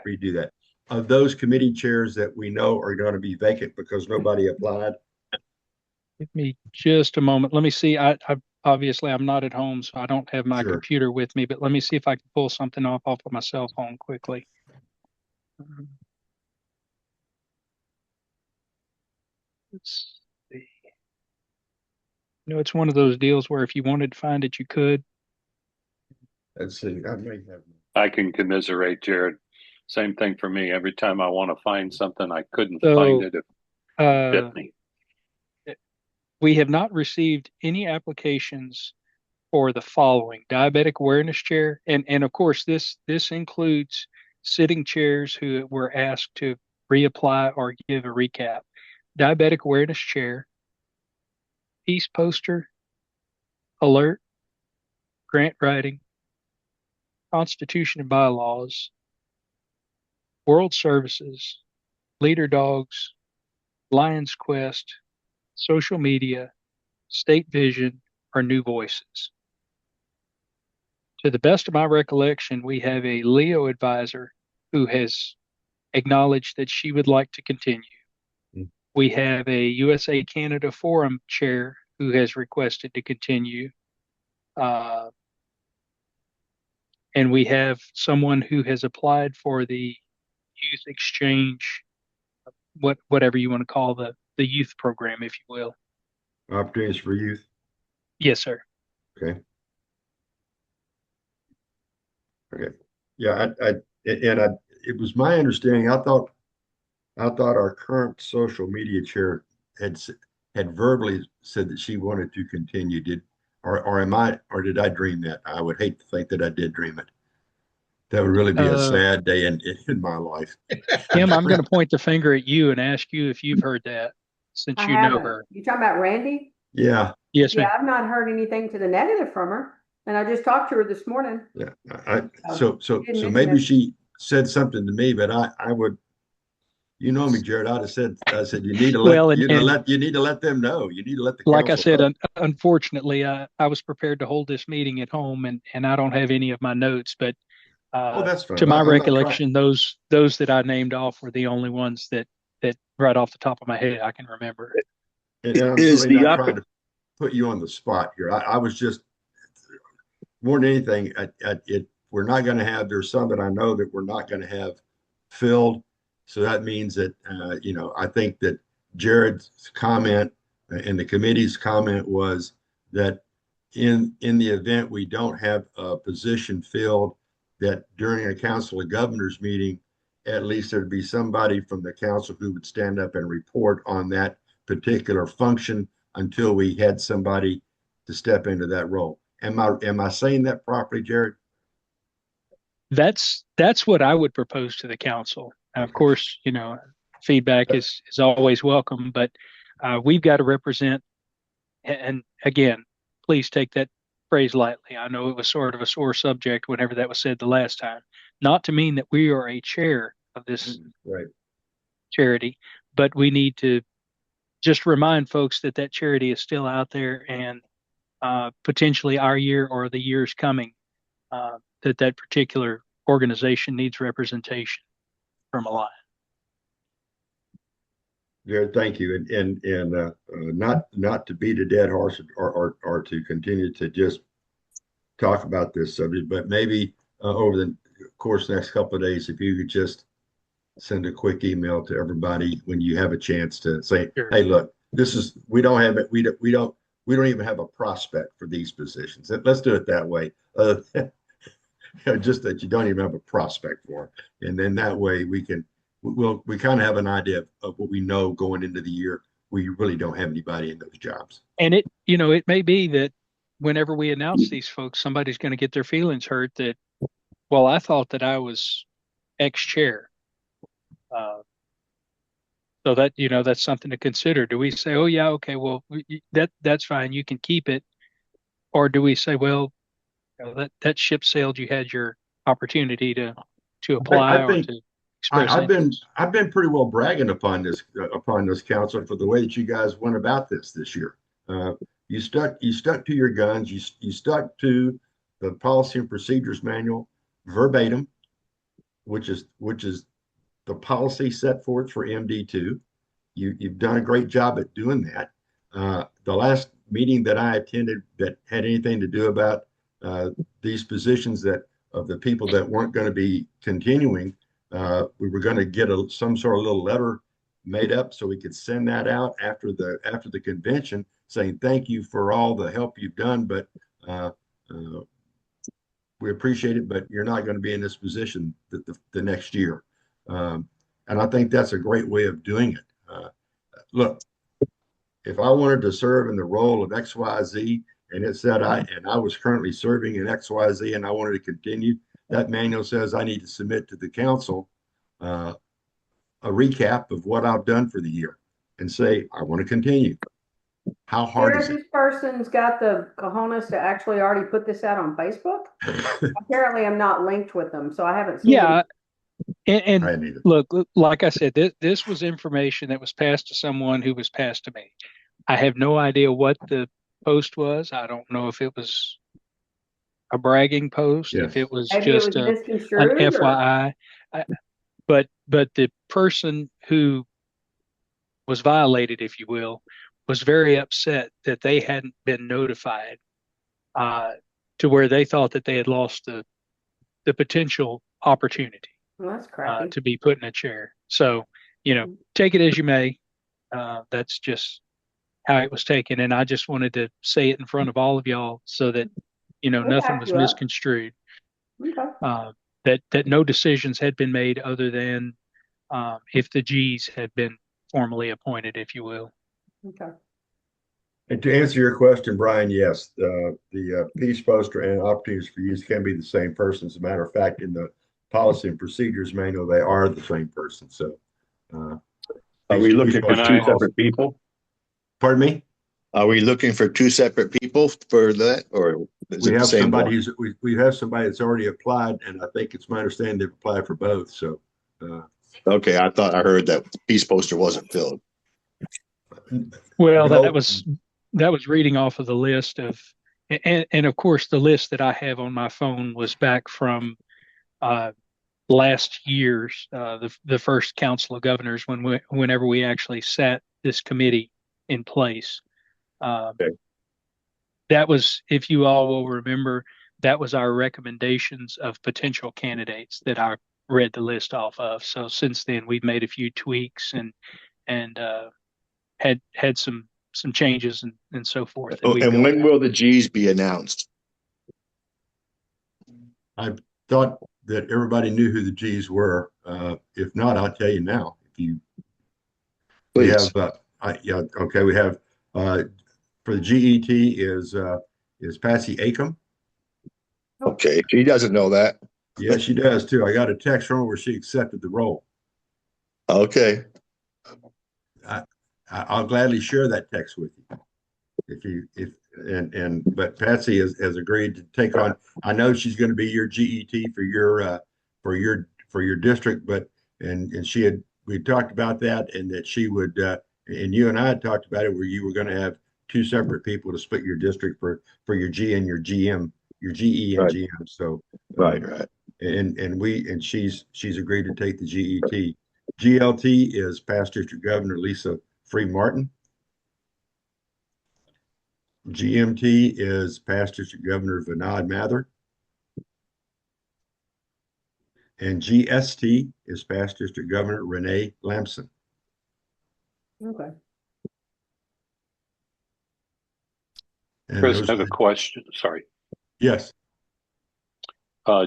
redo that. Of those committee chairs that we know are going to be vacant because nobody applied. Give me just a moment. Let me see. I obviously I'm not at home, so I don't have my computer with me. But let me see if I can pull something off of my cell phone quickly. Let's see. It's one of those deals where if you wanted to find it, you could. Let's see. I can commiserate, Jared. Same thing for me. Every time I want to find something, I couldn't find it. It bit me. We have not received any applications for the following: diabetic awareness chair, and of course this includes sitting chairs who were asked to reapply or give a recap. Diabetic awareness chair, peace poster, alert, grant writing, Constitution and bylaws, World Services, Leader Dogs, Lions Quest, social media, State Vision, or New Voices. To the best of my recollection, we have a Leo advisor who has acknowledged that she would like to continue. We have a USA Canada Forum chair who has requested to continue. And we have someone who has applied for the youth exchange, whatever you want to call the youth program, if you will. Opportunities for youth. Yes, sir. Okay. Okay. Yeah, it was my understanding. I thought our current social media chair had verbally said that she wanted to continue. Did I dream that? I would hate to think that I did dream it. That would really be a sad day in my life. Kim, I'm going to point the finger at you and ask you if you've heard that, since I you know haven't. her. You talking about Randy? Yeah. Yes, Yeah, ma'am. I've not heard anything to the negative from her, and I just talked to her this morning. Yeah. So Didn't maybe mention it. she said something to me, but I would, you know me, Jared. I said you need to let Well, you need to let them know. You need to let the like I council said, know. unfortunately, I was prepared to hold this meeting at home, and I don't have any of my notes, but Oh, that's fine. to my I'm not trying. recollection, those that I named off were the only ones that right off the top of my head I can remember. And I'm Is certainly the not up trying to put you on the spot here. I was just more than anything. We're not going to have. There's some that I know that we're not going to have filled. So that means that I think that Jared's comment and the committee's comment was that in the event we don't have a position filled, that during a council of governors meeting, at least there'd be somebody from the council who would stand up and report on that particular function until we had somebody to step into that role. Am I saying that properly, Jared? That's what I would propose to the council. Now, of course, feedback is always welcome, but we've got to represent. And again, please take that phrase lightly. I know it was sort of a sore subject whenever that was said the last time. Not to mean that we are a chair of this charity, but we need to just remind folks that charity is still out there, and potentially our year or the years coming, that particular organization needs representation from a line. Jared, thank you. And not to beat a dead horse or to continue to just talk about this subject, but maybe over the course of the next couple of days, if you could just send a quick email to everybody when you have a chance to say, Sure. Hey, look, we don't have it. We don't even have a prospect for these positions. Let's do it that way. Just that you don't even have a prospect for it. And then that way we kind of have an idea of what we know going into the year. We really don't have anybody in those jobs. And it may be that whenever we announce these folks, somebody's going to get their feelings hurt that, well, I thought that I was ex-chair. So that, that's something to consider. Do we say, oh yeah, okay, well, that's fine, you can keep it? Or do we say, well, that ship sailed, you had your opportunity to apply I think, or to express I've been pretty well bragging upon this council for the way that you guys went about this year. You stuck to your guns. You stuck to the policy and procedures manual verbatim, which is the policy set forth for MD2. You've done a great job at doing that. The last meeting that I attended that had anything to do about these positions of the people that weren't going to be continuing, we were going to get some sort of little letter made up so we could send that out after the convention saying thank you for all the help you've done, but we appreciate it, but you're not going to be in this position the next year. And I think that's a great way of doing it. Look, if I wanted to serve in the role of XYZ and it said I was currently serving in XYZ and I wanted to continue, that manual says I need to submit to the council a recap of what I've done for the year and say, I want to continue. How hard is it? This person's got the cojones to actually already put this out on Facebook. Apparently, I'm not linked with them, so I haven't seen it. Yeah. I And hadn't either. look, like I said, this was information that was passed to someone who was passed to me. I have no idea what the post was. I don't know if it was a bragging post, if it was Maybe it was just an misconstrued, or FYI. But the person who was violated, if you will, was very upset that they hadn't been notified, to where they thought that they had lost the potential opportunity well, that's crappy. to be put in a chair. So, take it as you may. That's just how it was taken. And I just wanted to say it in front of all of y'all so that, nothing was misconstrued. Okay. That no decisions had been made other than if the G's had been formally appointed, if you will. Okay. And to answer your question, Brian, yes, the peace poster and opportunities for use can be the same person. As a matter of fact, in the policy and procedures manual, they are the same person. So, are we looking for two separate people? Pardon me? Are we looking for two separate people for that, or is we it have the same somebody one? we have somebody that's already applied, and I think it's my understanding they've applied for both. So, okay, I thought I heard that the peace poster wasn't filled. Well, that was reading off of the list of, and of course the list that I have on my phone was back from last year's the first Council of Governors whenever we actually sat this committee in place. Okay. That was, if you all will remember, that was our recommendations of potential candidates that I read the list off of. So since then, we've made a few tweaks and had some changes and so forth. And when will the G's be announced? I thought that everybody knew who the G's were. If not, I'll tell you now. If you, we have, okay, we have for the GET is Patsy Acom. Okay, she doesn't know that. Yeah, she does too. I got a text from her where she accepted the role. Okay. I'll gladly share that text with you. But Patsy has agreed to take on. I know she's going to be your GET for your district, but and we talked about that, and that she would and you and I had talked about it where you were going to have two separate people to split your district for your G and your GM, your GE and GM. So right. And she's agreed to take the GET. GLT is past District Governor Lisa Free Martin. GMT is past District Governor Vinod Mather. And GST is past District Governor Renee Lamson. Okay. Chris, I have a question. Sorry. Yes.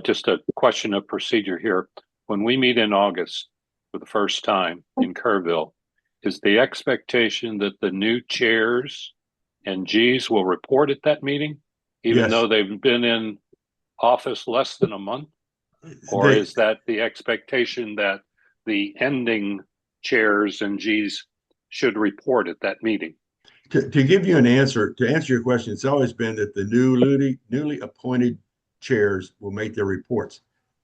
Just a question of procedure here. When we meet in August for the first time in Kerrville, is the expectation that the new chairs and Gs will report at that meeting, even though they've been in office less than a month? Or is that the expectation that the ending chairs and Gs should report at that meeting? To give you an answer, to answer your question, it's always been that the newly appointed chairs will make their reports.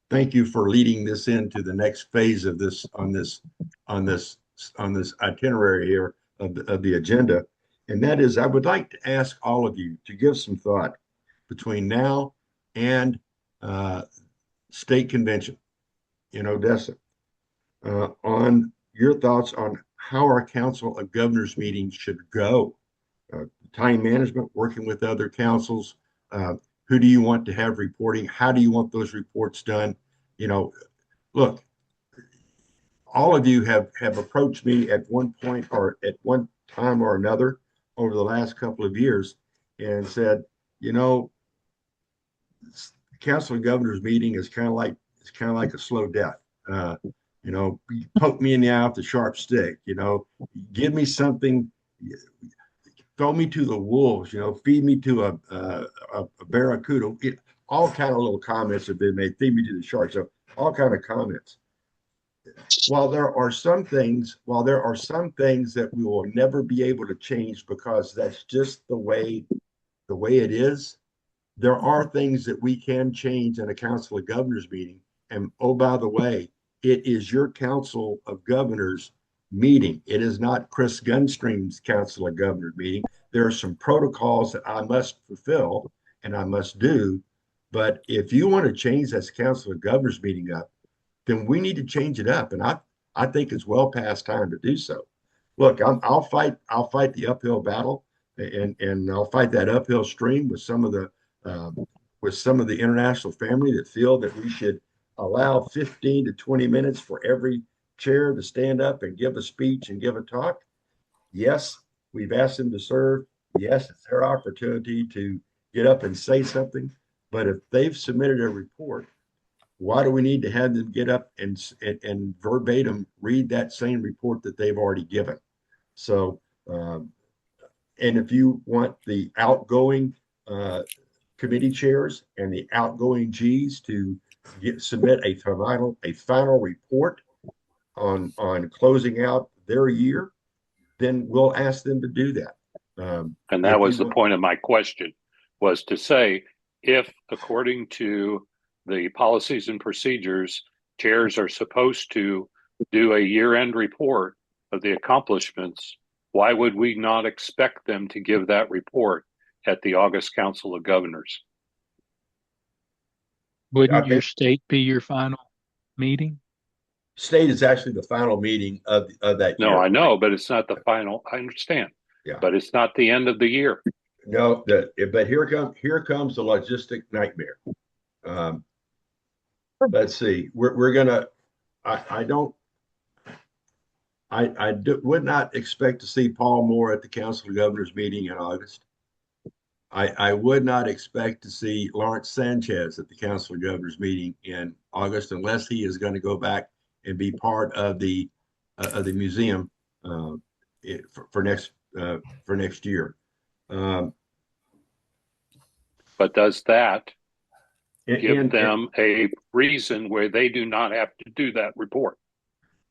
Thank you for leading this into the next phase of this on this itinerary here of the agenda. And that is, I would like to ask all of you to give some thought between now and state convention in Odessa on your thoughts on how our Council of Governors meetings should go. Time management, working with other councils. Who do you want to have reporting? How do you want those reports done? Look, all of you have approached me at one point or at one time or another over the last couple of years and said, Council of Governors meeting is kind of like a slow death. Poke me in the eye with a sharp stick. Give me something. Throw me to the wolves. Feed me to a barracuda. All kind of little comments have been made. Feed me to the sharks. So all kind of comments. while there are some things that we will never be able to change because that's just the way it is, there are things that we can change in a Council of Governors meeting. And oh, by the way, it is your Council of Governors meeting. It is not Chris Gunstream's Council of Governors meeting. There are some protocols that I must fulfill and I must do. But if you want to change this Council of Governors meeting up, then we need to change it up. And I think it's well past time to do so. Look, I'll fight the uphill battle, and I'll fight that uphill stream with some of the international family that feel that we should allow 15 to 20 minutes for every chair to stand up and give a speech and give a talk. Yes, we've asked them to serve. Yes, it's their opportunity to get up and say something. But if they've submitted a report, why do we need to have them get up and verbatim read that same report that they've already given? So, and if you want the outgoing committee chairs and the outgoing Gs to submit a final report on closing out their year, then we'll ask them to do that. And that was the point of my question, was to say, if according to the policies and procedures, chairs are supposed to do a year-end report of the accomplishments, why would we not expect them to give that report at the August Council of Governors? Wouldn't your state be your final meeting? State is actually the final meeting of that year. No, I know, but it's not the final. I understand. Yeah. But it's not the end of the year. No, but here comes the logistic nightmare. Let's see. We're gonna. Would not expect to see Paul Moore at the Council of Governors meeting in August. I would not expect to see Lawrence Sanchez at the Council of Governors meeting in August unless he is going to go back and be part of the museum for next year. But does that give them a reason where they do not have to do that report?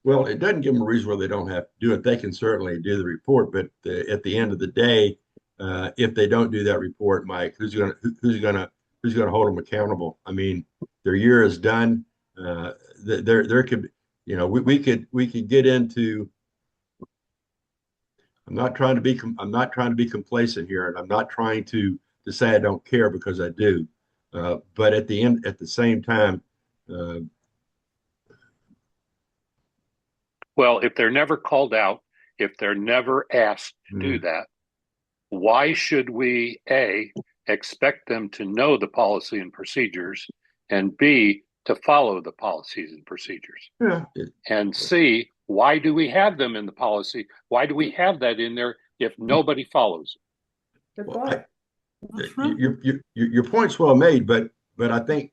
Well, it doesn't give them a reason where they don't have to do it. They can certainly do the report, but at the end of the day, if they don't do that report, Mike, who's gonna hold them accountable? I mean, their year is done. There could be, we could get into. I'm not trying to be complacent here, and I'm not trying to say I don't care, because I do. But at the same time. Well, if they're never called out, if they're never asked to do that, why should we, A, expect them to know the policy and procedures, and B, to follow the policies and procedures? Yeah. And C, why do we have them in the policy? Why do we have that in there if nobody follows it? Good point. Your point's well made, but I think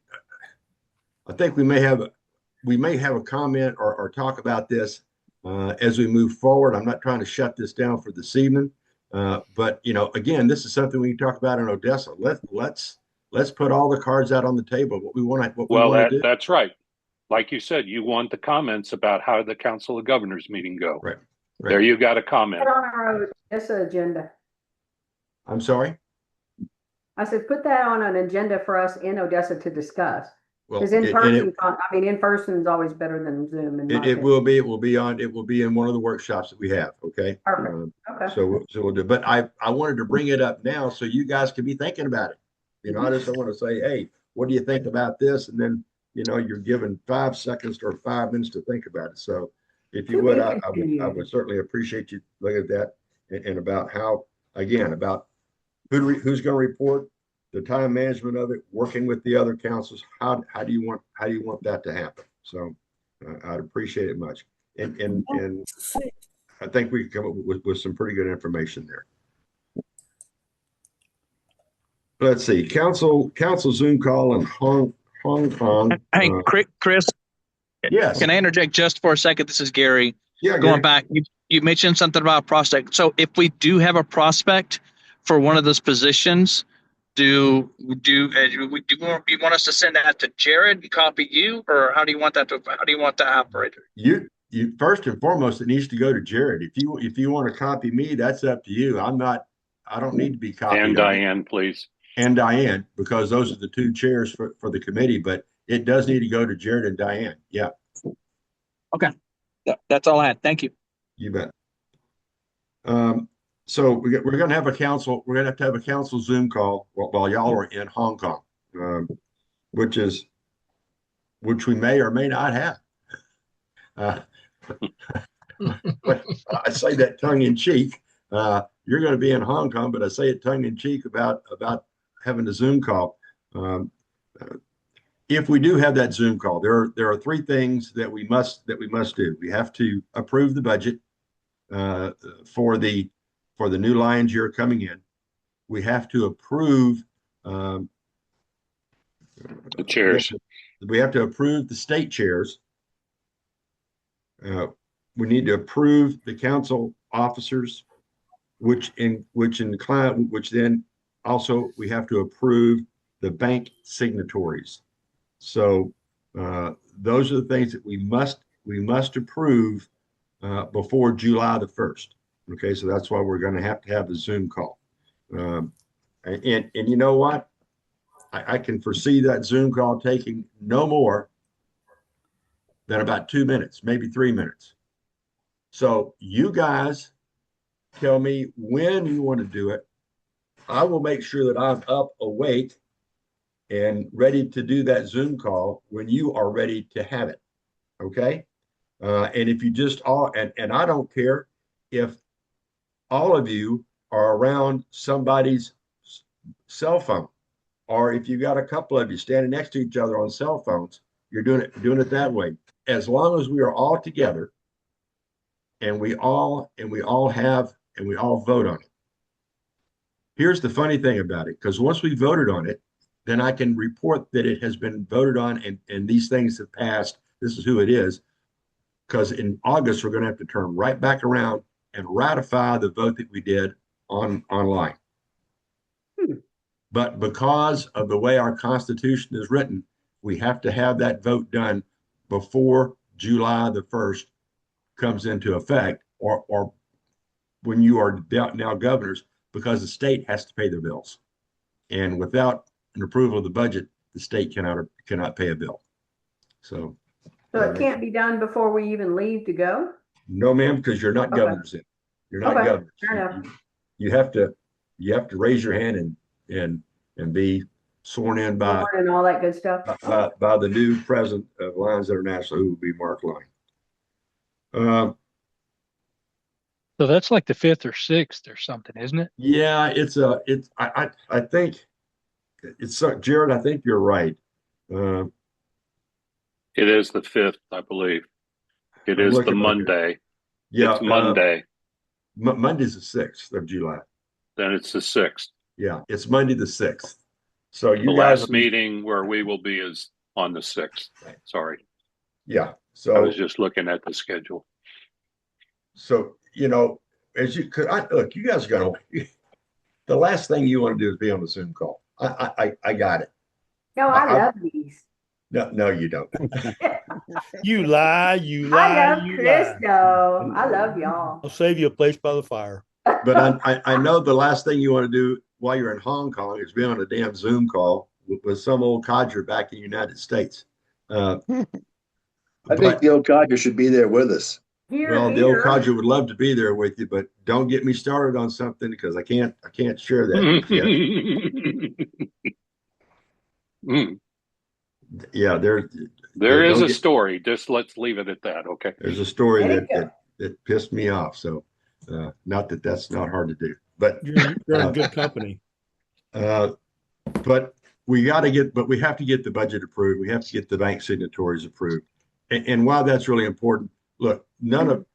we may have a comment or talk about this as we move forward. I'm not trying to shut this down for this evening, but again, this is something we can talk about in Odessa. Let's put all the cards out on the table. What we want to do. That's right. Like you said, you want the comments about how the Council of Governors meeting go. Right. There you got a comment. Put on our Odessa agenda. I'm sorry? I said, put that on an agenda for us in Odessa to discuss. Well, Because in person is always better than Zoom. It will be in one of the workshops that we have. Okay. Perfect. Okay. So we'll do. But I wanted to bring it up now so you guys can be thinking about it. I just don't want to say, hey, what do you think about this? And then you're given 5 seconds or 5 minutes to think about it. So if you would, I would certainly appreciate you looking at that and about how, again, about who's going to report, the time management of it, working with the other councils. How do you want that to happen? So I'd appreciate it much. And I think we can come up with some pretty good information there. Let's see, council Zoom call in Hong Kong. Hey, Chris. Yes. Can I interject just for a second? This is Gary. Yeah. Going back, you mentioned something about prospect. So if we do have a prospect for one of those positions, you want us to send that to Jared and copy you, or how do you want that operated? You first and foremost, it needs to go to Jared. If you want to copy me, that's up to you. I don't need to be copied. And Diane, please. And Diane, because those are the two chairs for the committee, but it does need to go to Jared and Diane. Yeah. Okay. That's all I had. Thank you. You bet. So we're going to have a council. We're going to have a council Zoom call while y'all are in Hong Kong, which we may or may not have. But I say that tongue in cheek. You're going to be in Hong Kong, but I say it tongue in cheek about having a Zoom call. If we do have that Zoom call, there are three things that we must do. We have to approve the budget for the new Lions year coming in. We have to approve the chairs. We have to approve the state chairs. We need to approve the council officers, which then also we have to approve the bank signatories. So those are the things that we must approve before July the 1st. Okay, so that's why we're going to have the Zoom call. And you know what? I can foresee that Zoom call taking no more than about 2 minutes, maybe 3 minutes. So you guys tell me when you want to do it. I will make sure that I'm up, awake, and ready to do that Zoom call when you are ready to have it. Okay. And if you just and I don't care if all of you are around somebody's cell phone, or if you got a couple of you standing next to each other on cell phones, you're doing it that way. As long as we are all together and we all vote on it. Here's the funny thing about it, because once we voted on it, then I can report that it has been voted on and these things have passed. This is who it is. Because in August, we're going to have to turn right back around and ratify the vote that we did online. But because of the way our Constitution is written, we have to have that vote done before July the 1st comes into effect, or when you are now governors, because the state has to pay their bills. And without an approval of the budget, the state cannot pay a bill. So it can't be done before we even leave to go? No, ma'am, because you're not governors in. You're not governors. You have to raise your hand and be sworn in by and all that good stuff by the new president of Lions International, who will be Mark Lyon. So that's like the 5th or 6th or something, isn't it? Yeah, I think it's Jared. I think you're right. It is the 5th, I believe. It is the Monday. Yeah, it's Monday. Monday's the 6th of July. Then it's the 6th. Yeah, it's Monday the 6th. So the last meeting where we will be is on the 6th. Sorry. Yeah. So I was just looking at the schedule. So, as you could, look, you guys got to, the last thing you want to do is be on the Zoom call. I got it. No, I love these. No, you don't. You lie. I love Chris, though. I love y'all. I'll save you a place by the fire. But I know the last thing you want to do while you're in Hong Kong is be on a damn Zoom call with some old codger back in the United States. I think the old codger should be there with us. The old codger would love to be there with you, but don't get me started on something because I can't share that yet. Yeah, there is a story. Just let's leave it at that. Okay. There's a story that pissed me off. So, not that that's not hard to do, but you're in good company. But we have to get the budget approved. We have to get the bank signatories approved. And while that's really important, look, none of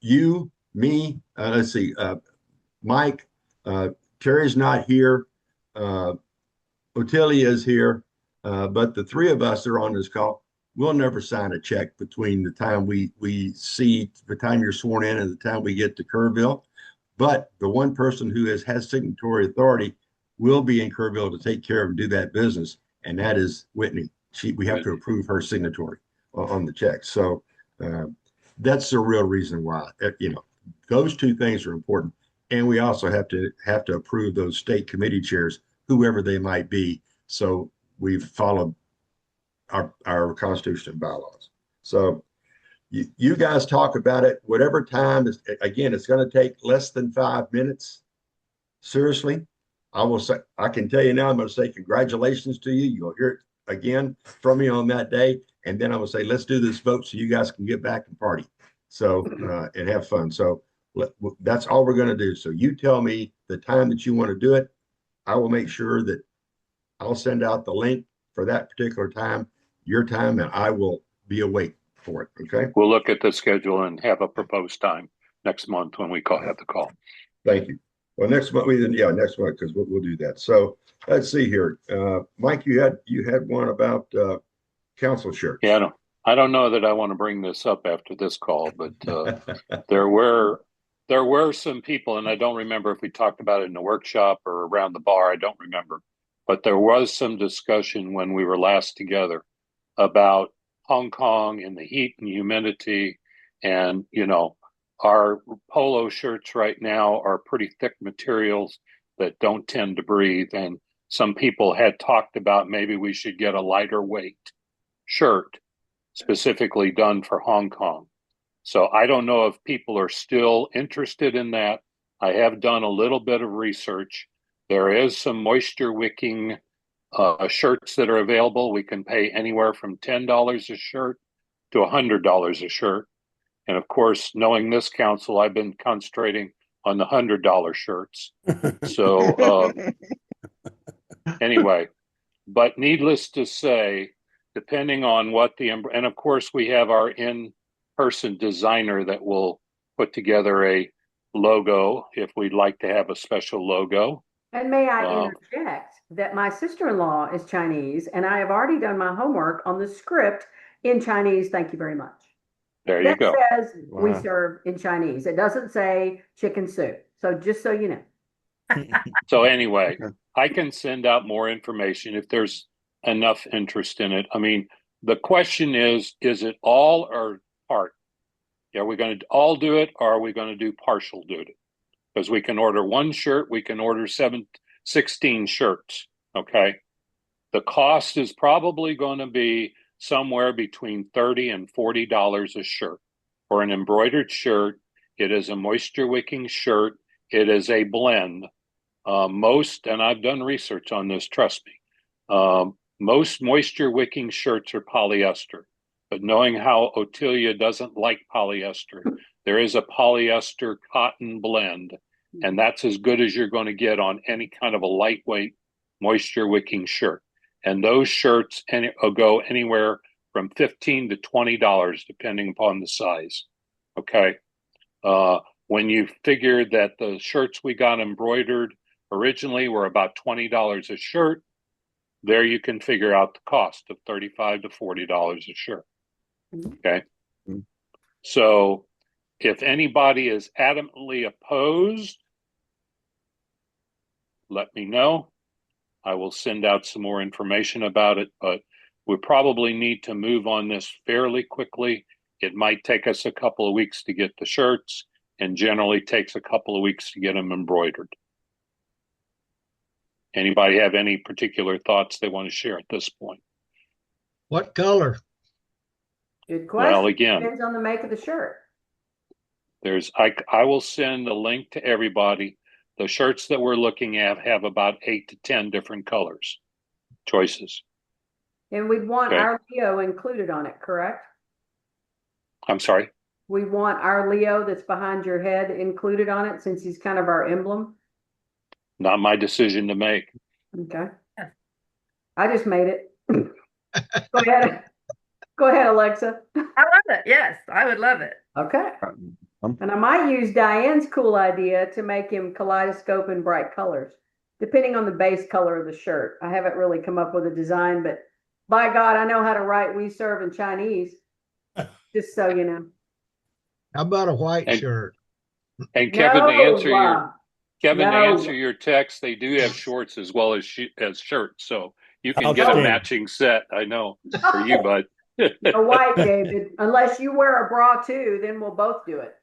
you, me, let's see, Mike, Terry's not here. Otelia is here. But the three of us that are on this call, we'll never sign a check between the time the time you're sworn in and the time we get to Kerrville. But the one person who has signatory authority will be in Kerrville to take care of and do that business, and that is Whitney. We have to approve her signatory on the check. So that's the real reason why. Those two things are important, and we also have to approve those state committee chairs, whoever they might be. So we've followed our constitution and bylaws. So you guys talk about it, whatever time is, again, it's going to take less than 5 minutes. Seriously, I will say, I can tell you now, I'm going to say congratulations to you. You'll hear it again from me on that day. And then I will say, let's do this vote so you guys can get back and party. So, and have fun. So that's all we're going to do. So you tell me the time that you want to do it. I will make sure that I'll send out the link for that particular time, your time, and I will be awake for it. Okay. We'll look at the schedule and have a proposed time next month when we have the call. Thank you. Well, next month, next month, because we'll do that. So let's see here. Mike, you had one about council shirts. Yeah, I don't know that I want to bring this up after this call, but there were some people, and I don't remember if we talked about it in the workshop or around the bar. I don't remember, but there was some discussion when we were last together about Hong Kong and the heat and humidity, and our polo shirts right now are pretty thick materials that don't tend to breathe. And some people had talked about maybe we should get a lighter weight shirt specifically done for Hong Kong. So I don't know if people are still interested in that. I have done a little bit of research. There is some moisture wicking shirts that are available. We can pay anywhere from $10 a shirt to $100 a shirt. And of course, knowing this council, I've been concentrating on the $100 shirts. So anyway, but needless to say, depending on what and of course we have our in-person designer that will put together a logo if we'd like to have a special logo. And may I interject that my sister-in-law is Chinese, and I have already done my homework on the script in Chinese. Thank you very much. There you go. That says we serve in Chinese. It doesn't say chicken soup. So just so you know. So anyway, I can send out more information if there's enough interest in it. I mean, the question is it all or part? Are we going to all do it, or are we going to do partial duty? Because we can order one shirt, we can order 16 shirts. Okay. The cost is probably going to be somewhere between $30 and $40 a shirt. For an embroidered shirt, it is a moisture wicking shirt. It is a blend. And I've done research on this, trust me. Most moisture wicking shirts are polyester, but knowing how Otilia doesn't like polyester, there is a polyester cotton blend, and that's as good as you're going to get on any kind of a lightweight moisture wicking shirt. And those shirts go anywhere from $15 to $20, depending upon the size. Okay. When you figure that the shirts we got embroidered originally were about $20 a shirt, there you can figure out the cost of $35 to $40 a shirt. Okay. So if anybody is adamantly opposed, let me know. I will send out some more information about it, but we probably need to move on this fairly quickly. It might take us a couple of weeks to get the shirts, and generally takes a couple of weeks to get them embroidered. Anybody have any particular thoughts they want to share at this point? What color? Good question. Well, again, depends on the make of the shirt. I will send a link to everybody. The shirts that we're looking at have about 8 to 10 different colors choices. And we'd want our Leo included on it, correct? I'm sorry? We want our Leo that's behind your head included on it, since he's kind of our emblem. Not my decision to make. Okay. I just made it. Go ahead. Go ahead, Alexa. I love it. Yes, I would love it. Okay. And I might use Diane's cool idea to make him kaleidoscope in bright colors, depending on the base color of the shirt. I haven't really come up with a design, but by God, I know how to write "we serve" in Chinese, just so you know. How about a white shirt? And Kevin, to answer Kevin, to No. answer your text, they do have shorts as well as shirts, so you can get a Outstanding. matching set. I know for you, bud. No white, David. Unless you wear a bra too, then we'll both do it.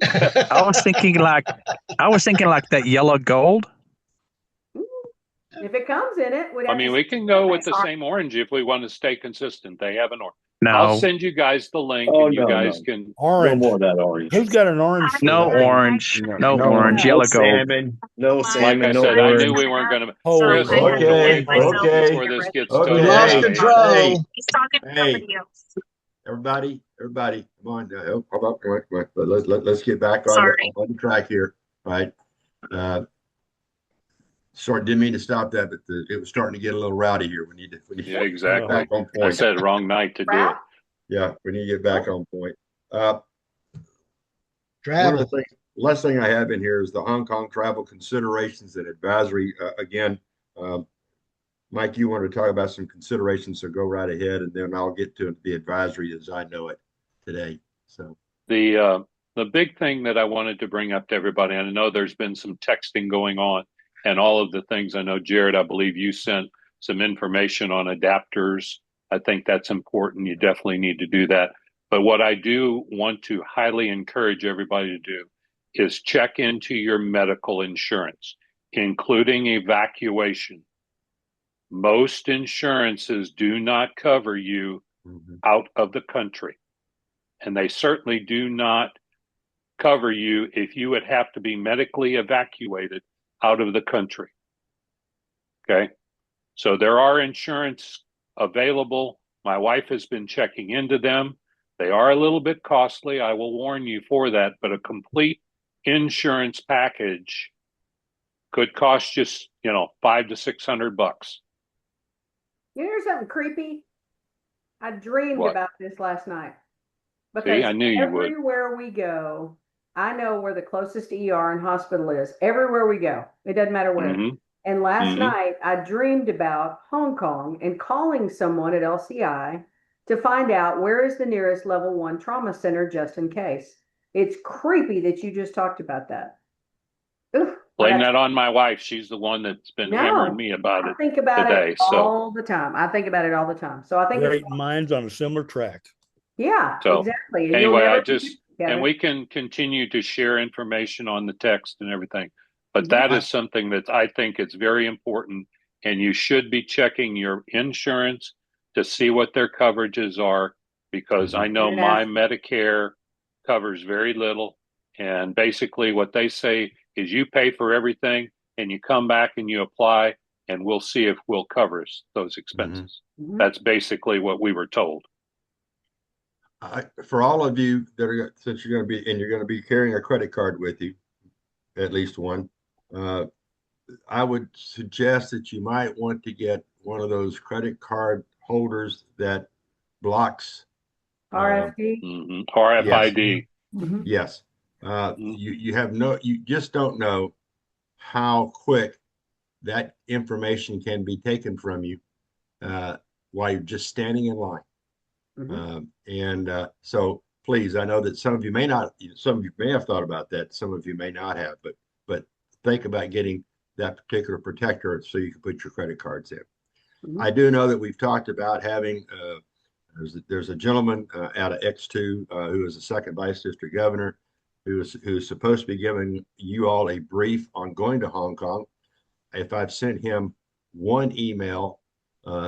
I was thinking like that yellow gold. If it comes in it, we'd I have mean, to. we can go with the same orange if we want to stay consistent. They have an orange. No, I'll send you guys the link, Oh, and you no, guys no. can. Orange. No more of that orange. Who's got an orange? no orange, no orange, No yellow gold. salmon. No Like salmon. I No said, I orange. knew we weren't going to. Oh, Chris, okay. learn to wait Okay. before this gets Okay. We totally lost out of control. hand. Hey, everybody, come on. Hold up, wait. Let's get back on the track here. All right. Sorry, didn't mean to stop that, but it was starting to get a little rowdy here. We need to Yeah, get exactly. back on I point. said wrong night to do it. Yeah, we need to get back on point. One of Travel. the things, last thing I have in here is the Hong Kong travel considerations and advisory. Again, Mike, you want to talk about some considerations, so go right ahead, and then I'll get to the advisory as I know it today. So The big thing that I wanted to bring up to everybody, and I know there's been some texting going on and all of the things. I know, Jared, I believe you sent some information on adapters. I think that's important. You definitely need to do that. But what I do want to highly encourage everybody to do is check into your medical insurance, including evacuation. Most insurances do not cover you out of the country, and they certainly do not cover you if you would have to be medically evacuated out of the country. Okay. So there are insurance available. My wife has been checking into them. They are a little bit costly. I will warn you for that, but a complete insurance package could cost just, $500 to $600. You hear something creepy? I dreamed What? about this last night. See, Because I knew you would. everywhere we go, I know where the closest ER and hospital is. Everywhere we go, it doesn't matter where. Mhm. And last Mhm. night, I dreamed about Hong Kong and calling someone at LCI to find out where is the nearest level 1 trauma center just in case. It's creepy that you just talked about that. Oof, Blame that on my wife. She's the one that's been hammering me about I it think about today. it all the time. I think about it all the time. So I think it's, Great minds on a similar track. yeah, So, exactly. And anyway, you'll I never just, Kevin. and we can continue to share information on the text and everything, but that is something that I think is very important, and you should be checking your insurance to see what their coverages are, because I know my Medicare covers very little, and basically what they say is you pay for everything and you come back and you apply and we'll see if we'll cover those expenses. That's basically what we were told. for all of you that are, since you're going to be carrying a credit card with you, at least one, I would suggest that you might want to get one of those credit card holders that blocks RFD, RFID. Yes. You just don't know how quick that information can be taken from you while you're just standing in line. So please, I know that some of you may have thought about that. Some of you may not have, but think about getting that particular protector so you can put your credit cards in. I do know that we've talked about having, there's a gentleman out of X2 who is the second vice district governor who's supposed to be giving you all a brief on going to Hong Kong. If I've sent him one email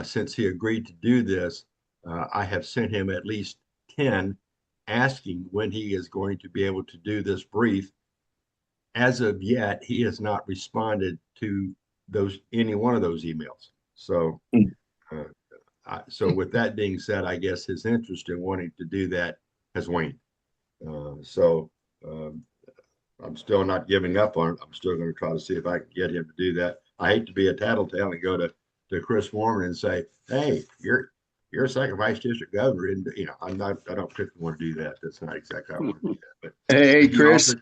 since he agreed to do this, I have sent him at least 10 asking when he is going to be able to do this brief. As of yet, he has not responded to any one of those emails. So, so with that being said, I guess his interest in wanting to do that has waned. I'm still not giving up on it. I'm still going to try to see if I can get him to do that. I hate to be a tattletale and go to Chris Warren and say, "Hey, you're a second vice district governor," and I don't particularly want to do that. That's not exactly how I want to do that. But hey, Chris,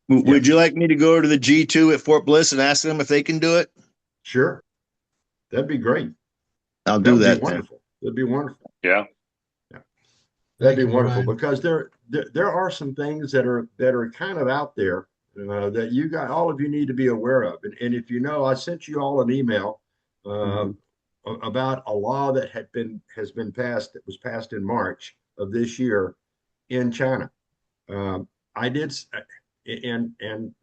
would you like me to go to the G2 at Fort Bliss and ask them if they can do it? Sure, that'd be great. I'll do that. Wonderful. That'd be wonderful. Yeah. That'd be wonderful because there are some things that are kind of out there that you got, all of you need to be aware of. And if you know, I sent you all an email about a law that has been passed, that was passed in March of this year in China. I did, and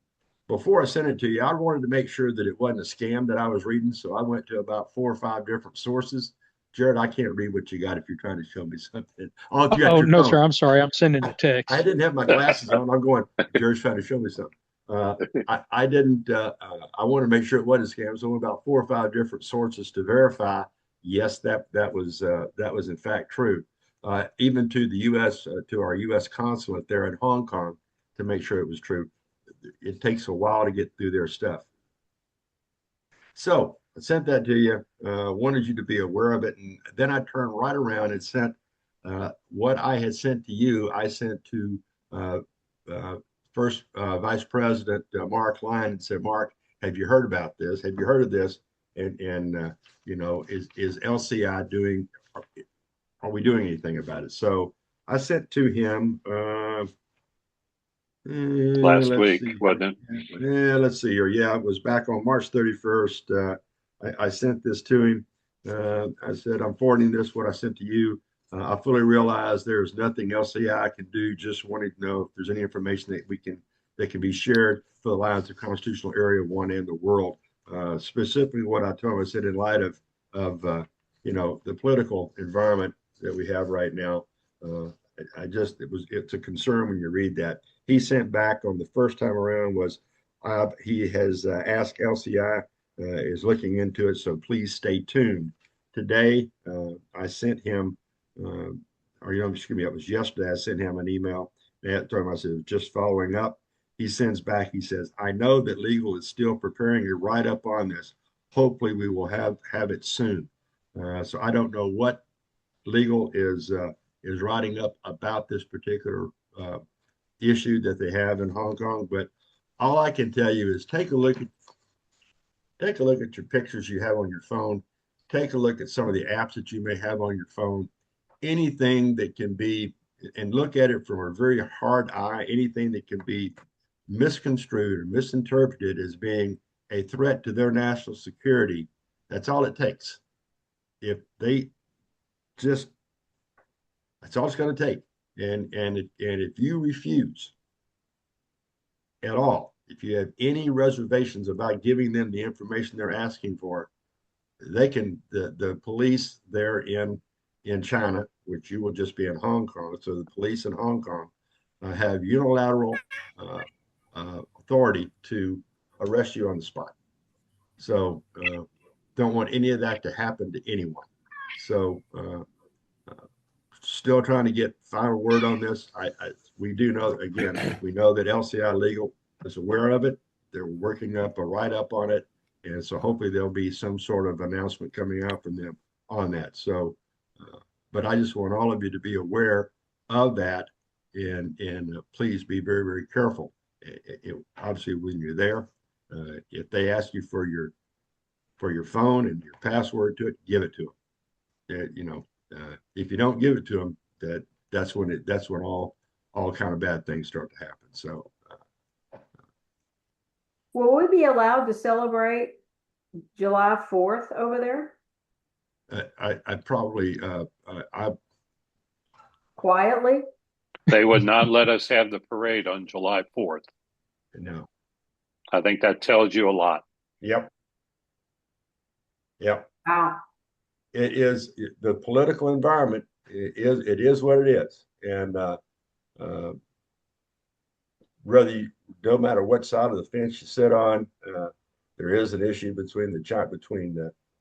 before I sent it to you, I wanted to make sure that it wasn't a scam that I was reading. So I went to about 4 or 5 different sources. Jared, I can't read what you got if you're trying to show me something. Oh, you got Oh, your no, phone. sir. I'm sorry. I'm sending a text. I didn't have my glasses on. I'm going, Jared's trying to show me something. I didn't, I want to make sure it wasn't a scam. So I went about 4 or 5 different sources to verify. Yes, that was in fact true. Even to the U.S., to our U.S. consulate there in Hong Kong to make sure it was true. It takes a while to get through their stuff. So I sent that to you, wanted you to be aware of it. And then I turned right around and sent what I had sent to you, I sent to first Vice President Mark Lyon and said, Mark, have you heard about this? Have you heard of this? And you know, is LCI doing, are we doing anything about it? So I sent to him last week, wasn't it? Yeah, let's see here. Yeah, it was back on March 31st. I sent this to him. I said, I'm forwarding this, what I sent to you. I fully realize there's nothing LCI can do. Just wanted to know if there's any information that can be shared for the Lions of Constitutional Area 1 and the world. Specifically, what I told him, I said, in light of you know, the political environment that we have right now, it's a concern when you read that. He sent back on the first time around was he has asked LCI, is looking into it, so please stay tuned. Today, I sent him, or you know, excuse me, it was yesterday. I sent him an email. I told him, I said, just following up. He sends back. He says, I know that legal is still preparing a write up on this. Hopefully, we will have it soon. So I don't know what legal is writing up about this particular issue that they have in Hong Kong. But all I can tell you is take a look at your pictures you have on your phone. Take a look at some of the apps that you may have on your phone. Anything that can be, and look at it from a very hard eye, anything that can be misconstrued or misinterpreted as being a threat to their national security. That's all it takes. If they just, that's all it's going to take. And if you refuse at all, if you have any reservations about giving them the information they're asking for, they can, the police there in China, which you will just be in Hong Kong, so the police in Hong Kong have unilateral authority to arrest you on the spot. So don't want any of that to happen to anyone. So still trying to get final word on this. We do know, again, we know that LCI Legal is aware of it. They're working up a write-up on it. And so hopefully there'll be some sort of announcement coming out from them on that. So, but I just want all of you to be aware of that and please be very, very careful. Obviously, when you're there, if they ask you for your phone and your password to it, give it to them. You know, if you don't give it to them, that's when all kind of bad things start to happen. So, will we be allowed to celebrate July 4th over there? I probably I quietly. They would not let us have the parade on July 4th. No. I think that tells you a lot. Yep. Yep. Wow. It is the political environment. It is what it is, and no matter what side of the fence you sit on, there is an issue between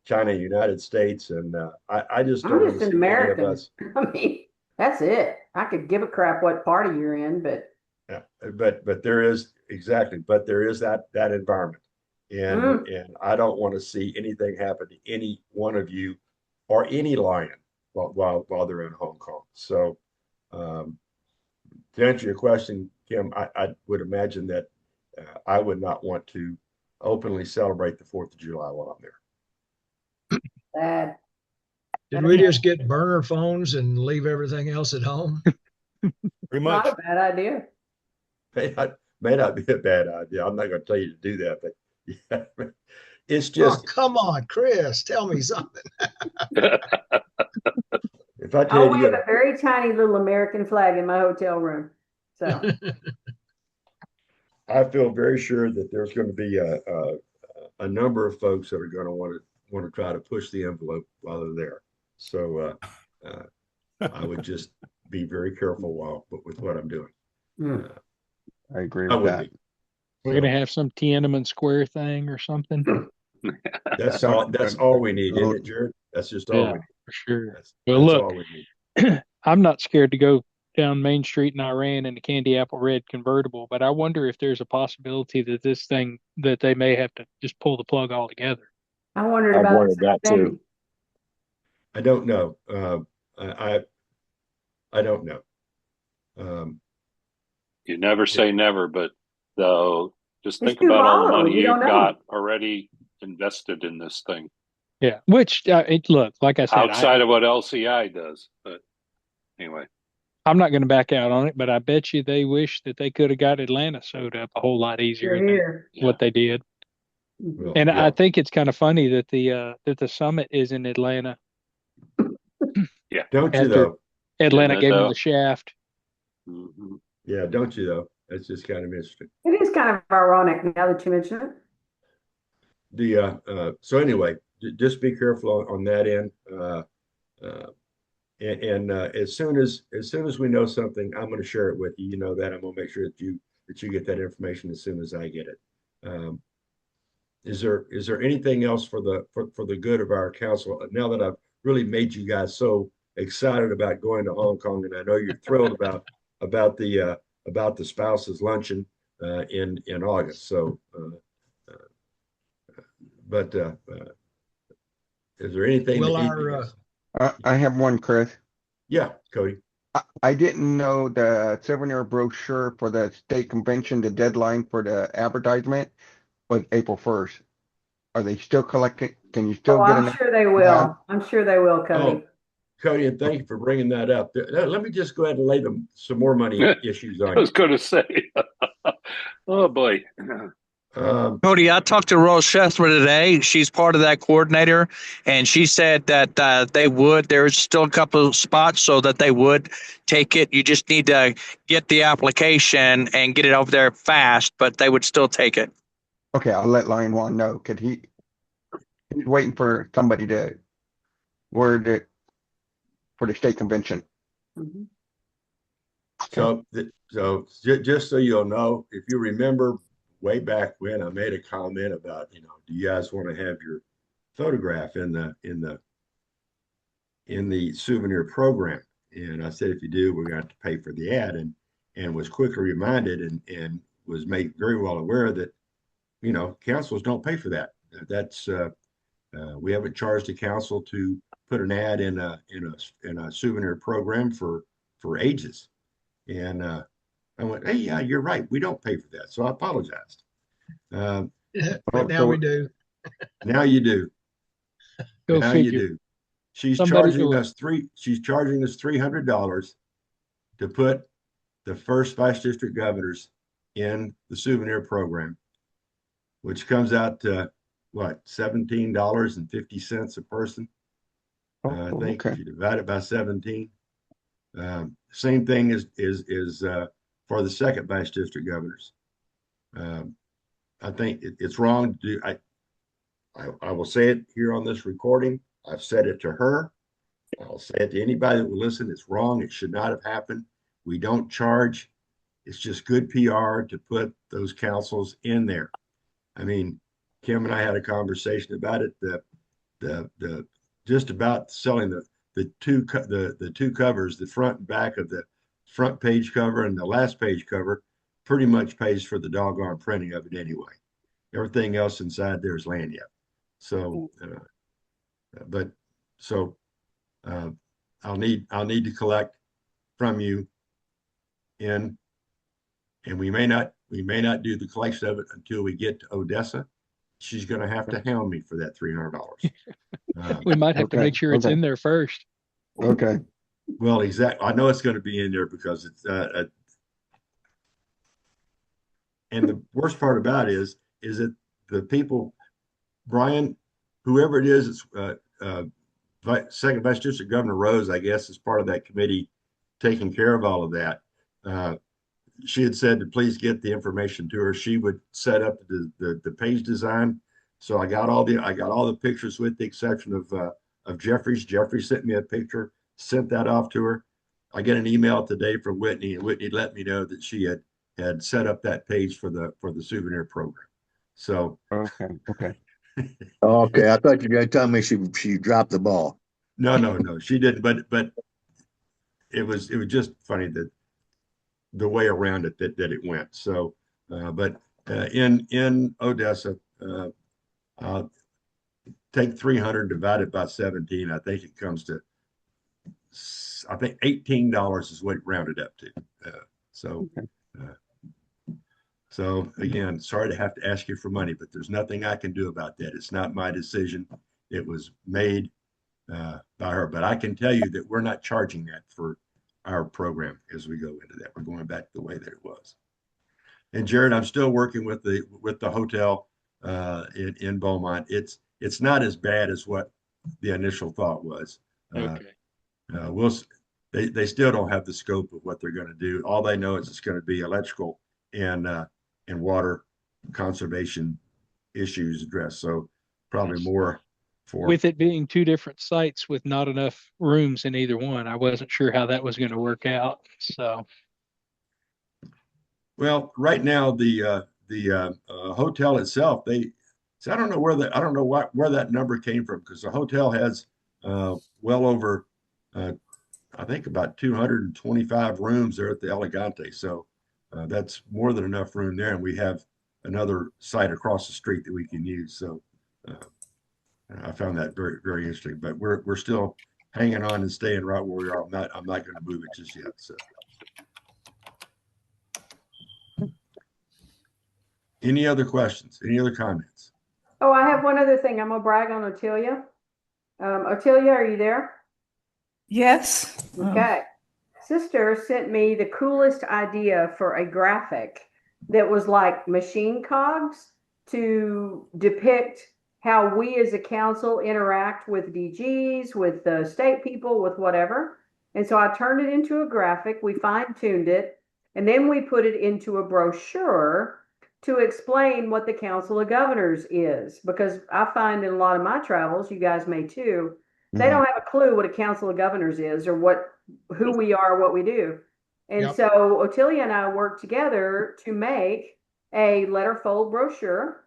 China and United States, and I just don't I'm just an American. I mean, that's it. I could give a crap what party you're in, but yeah, but there is that environment, and I don't want to see anything happen to any one of you or any lion while they're in Hong Kong. So to answer your question, Kim, I would imagine that I would not want to openly celebrate the 4th of July while I'm there. Bad. Did we just get burner phones and leave everything else at home? Pretty much. Not a bad idea. Hey, may not be a bad idea. I'm not going to tell you to do that, but yeah, it's Oh, just come on, Chris, tell me something. if I tell I'll you, you wave got a very tiny little American flag in my hotel room. So I feel very sure that there's going to be a number of folks that are going to want to try to push the envelope while they're there. So I would just be very careful with what I'm doing. I agree I with would that. be. We're So going to have some Tiananmen Square thing or something. that's all. That's all we need, isn't it, Jared? That's just all Yeah, we need. for sure. That's, Well, that's look, all we need. I'm not scared to go down Main Street in Iran in the candy apple red convertible, but I wonder if there's a possibility that that they may have to just pull the plug altogether. I wondered I've about wondered that the same too. thing. I don't know. I don't know. You never say never, but though, just It's think too about all the volatile. money You don't you've know. got already invested in this thing Yeah, which look, like I said, outside of what LCI does. But anyway, I'm not going to back out on it, but I bet you they wish that they could have got Atlanta sewed up a whole lot easier You're than here. yeah. what they did. Well, And yeah. I think it's kind of funny that the summit is in Atlanta Yeah. Don't you after though? Atlanta Isn't it, gave them though? the shaft. Mhm. Yeah, don't you though? That's just kind of interesting. It is kind of ironic now that you mention it. So anyway, just be careful on that end. Uh, and as soon as we know something, I'm going to share it with you. You know that I'm going to make sure that you get that information as soon as I get it. Is there anything else for the good of our council? Now that I've really made you guys so excited about going to Hong Kong, and I know you're thrilled about the spouses luncheon in August. So, but is there anything Will that needs? I have one, Chris. Yeah, Cody. I didn't know the souvenir brochure for the state convention, the deadline for the advertisement was April 1st. Are they still collecting? Can you still Oh, get I'm an? sure they will. I'm sure they will, Cody. Oh, Cody, and thank you for bringing that up. Let me just go ahead and lay them some more money issues on I you. was going to say, oh boy. Cody, I talked to Rose Shethra today. She's part of that coordinator, and she said that there's still a couple of spots so that they would take it. You just need to get the application and get it over there fast, but they would still take it. Okay, I'll let Lion Juan know. He's waiting for somebody to word it for the state convention. Mhm. So just so you'll know, if you remember way back when I made a comment about, do you guys want to have your photograph in the souvenir program? And I said, if you do, we're going to have to pay for the ad, and was quickly reminded and was made very well aware that, councils don't pay for that. That's we haven't charged the council to put an ad in a souvenir program for ages. And I went, hey, yeah, you're right. We don't pay for that. So I apologized. But now we do. Now you do. Go now figure. you do. She's Somebody charging do it. us $300 to put the first vice district governors in the souvenir program, which comes out to what, $17.50 a person. I think okay. if you divide it by 17. Same thing is for the second vice district governors. I think it's wrong to do. I will say it here on this recording. I've said it to her. I'll say it to anybody that will listen. It's wrong. It should not have happened. We don't charge. It's just good PR to put those councils in there. I mean, Kim and I had a conversation about it. The just about selling the two covers, the front and back of the front page cover and the last page cover, pretty much pays for the doggone printing of it anyway. Everything else inside there is lanyard. So, I'll need to collect from you and we may not do the collection of it until we get to Odessa. She's going to have to hound me for that $300. We might have to make sure it's in there first. Okay. Well, exactly. I know it's going to be in there because it's And the worst part about it is that the people, Brian, whoever it is, it's Second Vice District Governor Rose, I guess, is part of that committee taking care of all of that. She had said to please get the information to her. She would set up the page design. So I got all the pictures with the exception of Jeffrey's. Jeffrey sent me a picture, sent that off to her. I get an email today from Whitney, and Whitney let me know that she had set up that page for the souvenir program. So Okay. Okay, I thought you were going to tell me she dropped the ball. no, she didn't. But it was just funny that the way around it that it went. So, in Odessa, take 300 divided by 17. I think it comes to, I think $18 is what it rounded up to. So again, sorry to have to ask you for money, but there's nothing I can do about that. It's not my decision. It was made by her, but I can tell you that we're not charging that for our program as we go into that. We're going back to the way that it was. And Jared, I'm still working with the hotel in Beaumont. It's not as bad as what the initial thought was. Okay. They still don't have the scope of what they're going to do. All they know is it's going to be electrical and water conservation issues addressed. So probably more for with it being two different sites with not enough rooms in either one. I wasn't sure how that was going to work out. So, well, right now the hotel itself, I don't know where that number came from, because the hotel has well over I think about 225 rooms there at the Elegante. So that's more than enough room there, and we have another site across the street that we can use. So I found that very, very interesting. But we're still hanging on and staying right where we are. I'm not going to move it just yet. So, any other questions? Any other comments? Oh, I have one other thing. I'm gonna brag on Otelia. Otelia, are you there? Yes. Okay. Sister sent me the coolest idea for a graphic that was like machine cogs to depict how we as a council interact with DGs, with the state people, with whatever. And so I turned it into a graphic. We fine-tuned it, and then we put it into a brochure to explain what the Council of Governors is, because I find in a lot of my travels, you guys may too, they don't have a clue what a Council of Governors is or who we are, what we do. And so Otelia and I worked together to make a letterfold brochure,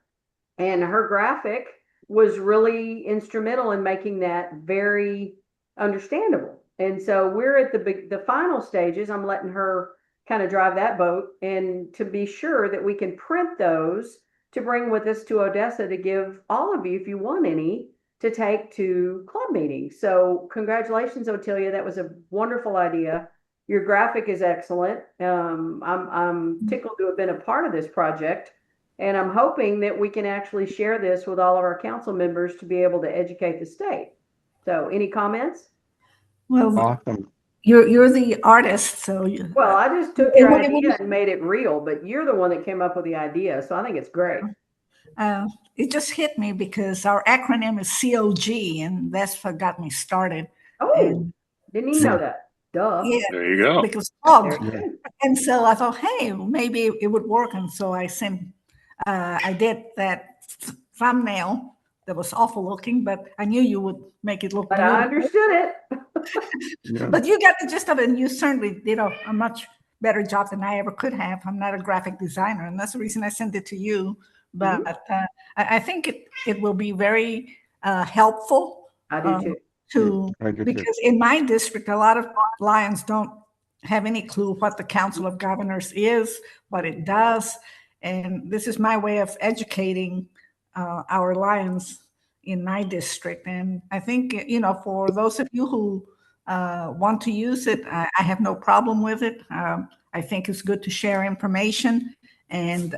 and her graphic was really instrumental in making that very understandable. And so we're at the final stages. I'm letting her kind of drive that boat, and to be sure that we can print those to bring with us to Odessa to give all of you, if you want any, to take to club meetings. So congratulations, Otelia. That was a wonderful idea. Your graphic is excellent. I'm tickled to have been a part of this project, and I'm hoping that we can actually share this with all of our council members to be able to educate the state. So any comments? Well, awesome. You're the artist, so well, I just took your idea and made it real, but you're the one that came up with the idea, so I think it's great. It just hit me because our acronym is COG, and that's what got me started. Oh, didn't even know that. Duh. Yeah, there you go. because and so I thought, hey, maybe it would work, and so I did that thumbnail that was awful looking, but I knew you would make it look but beautiful. I understood it. But you got the gist of it, and you certainly did a much better job than I ever could have. I'm not a graphic designer, and that's the reason I sent it to you. But I think it will be very helpful. I do too. Because in my district, a lot of Lions don't have any clue what the Council of Governors is, what it does. And this is my way of educating our Lions in my district. And I think, for those of you who want to use it, I have no problem with it. I think it's good to share information, and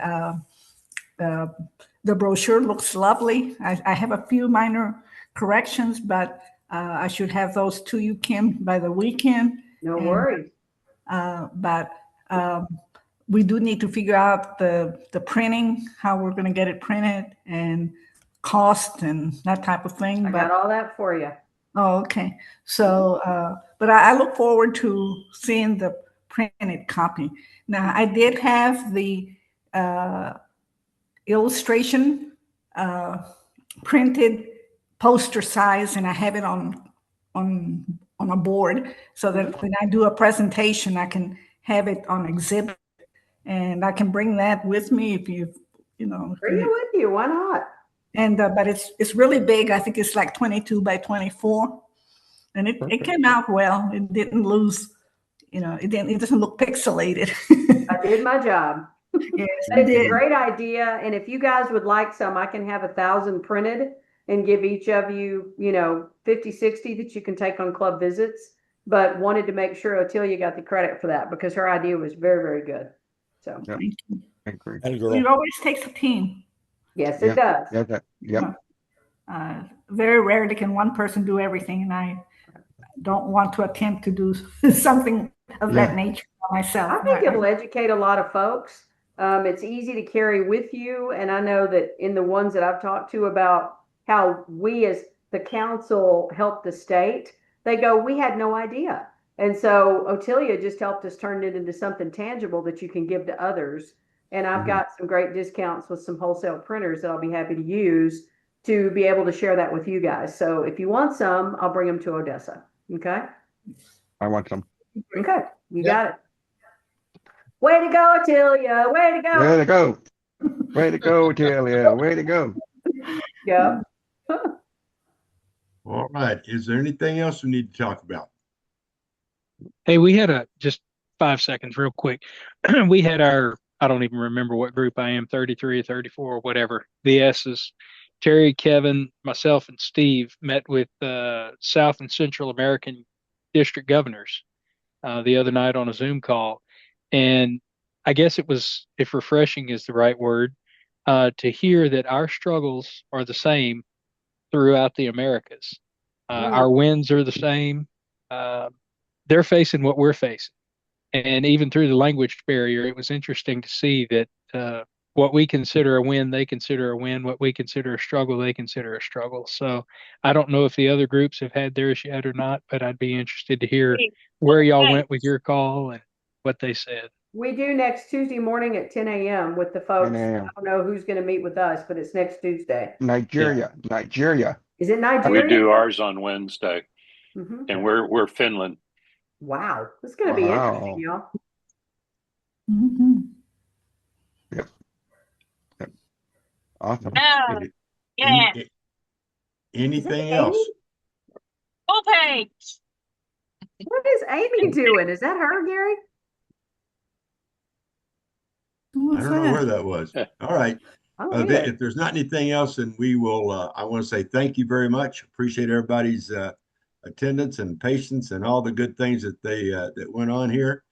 the brochure looks lovely. I have a few minor corrections, but I should have those to you, Kim, by the weekend. No worries. But we do need to figure out the printing, how we're going to get it printed, and cost and that type of thing. I got all that for you. Oh, okay. So, but I look forward to seeing the printed copy. Now, I did have the illustration printed poster size, and I have it on a board so that when I do a presentation, I can have it on exhibit, and I can bring that with me if you know. Bring it with you. Why not? And but it's really big. I think it's like 22 by 24, and it came out well. It didn't lose, it doesn't look pixelated. I did my job. Yes, it's a great idea. And if you guys would like some, I can have 1,000 printed and give each of you, 50, 60 that you can take on club visits. But wanted to make sure Otelia got the credit for that because her idea was very, very good. So Yep. I agree. It always takes a team. Yes, it does. Yep. Very rarely can one person do everything, and I don't want to attempt to do something of that nature myself. I think it'll educate a lot of folks. It's easy to carry with you, and I know that in the ones that I've talked to about how we as the council help the state, they go, we had no idea. And so Otelia just helped us turn it into something tangible that you can give to others. And I've got some great discounts with some wholesale printers that I'll be happy to use to be able to share that with you guys. So if you want some, I'll bring them to Odessa. Okay? I want some. Okay. You got it. Way to go, Otelia. Way to go. Way to go. Way to go, Otelia. Way to go. Yeah. All right. Is there anything else we need to talk about? Hey, we had just 5 seconds real quick. We had I don't even remember what group I am, 33 or 34 or whatever. The S's, Terry, Kevin, myself, and Steve met with South and Central American district governors the other night on a Zoom call. And I guess it was, if refreshing is the right word, to hear that our struggles are the same throughout the Americas. Our wins are the same. They're facing what we're facing. And even through the language barrier, it was interesting to see that what we consider a win, they consider a win. What we consider a struggle, they consider a struggle. So I don't know if the other groups have had theirs yet or not, but I'd be interested to hear where y'all went with your call and what they said. We do next Tuesday morning at 10 a.m. with the folks. I don't know who's going to meet with us, but it's next Tuesday. Nigeria. Is it Nigeria? We do ours on Wednesday, and we're Finland. Wow, this is going to be interesting, y'all. Yep. Awesome. Anything else? Okay. What is Amy doing? Is that her, Gary? I don't know where that was. All right. If there's not anything else, then we will. I want to say thank you very much. Appreciate everybody's attendance and patience and all the good things that that went on here.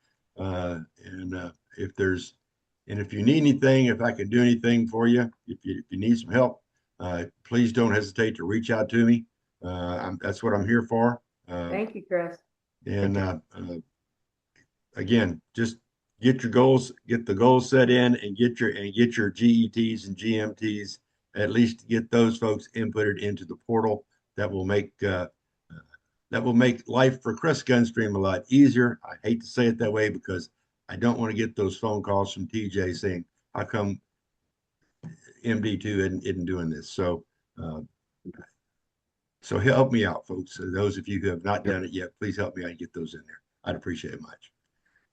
If you need anything, if I can do anything for you, if you need some help, please don't hesitate to reach out to me. That's what I'm here for. Thank you, Chris. And again, just get your goals, get the goals set in, and get your GETs and GMTs. At least get those folks inputted into the portal. That will make life for Chris Gunstream a lot easier. I hate to say it that way because I don't want to get those phone calls from TJ saying, "How come MD2 isn't doing this?" So help me out, folks. Those of you who have not done it yet, please help me out and get those in there. I'd appreciate it much.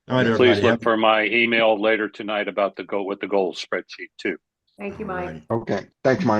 All right, everybody. Please look for my email later tonight about the goal spreadsheet too. Thank you, Mike. Okay. Thanks, Mike.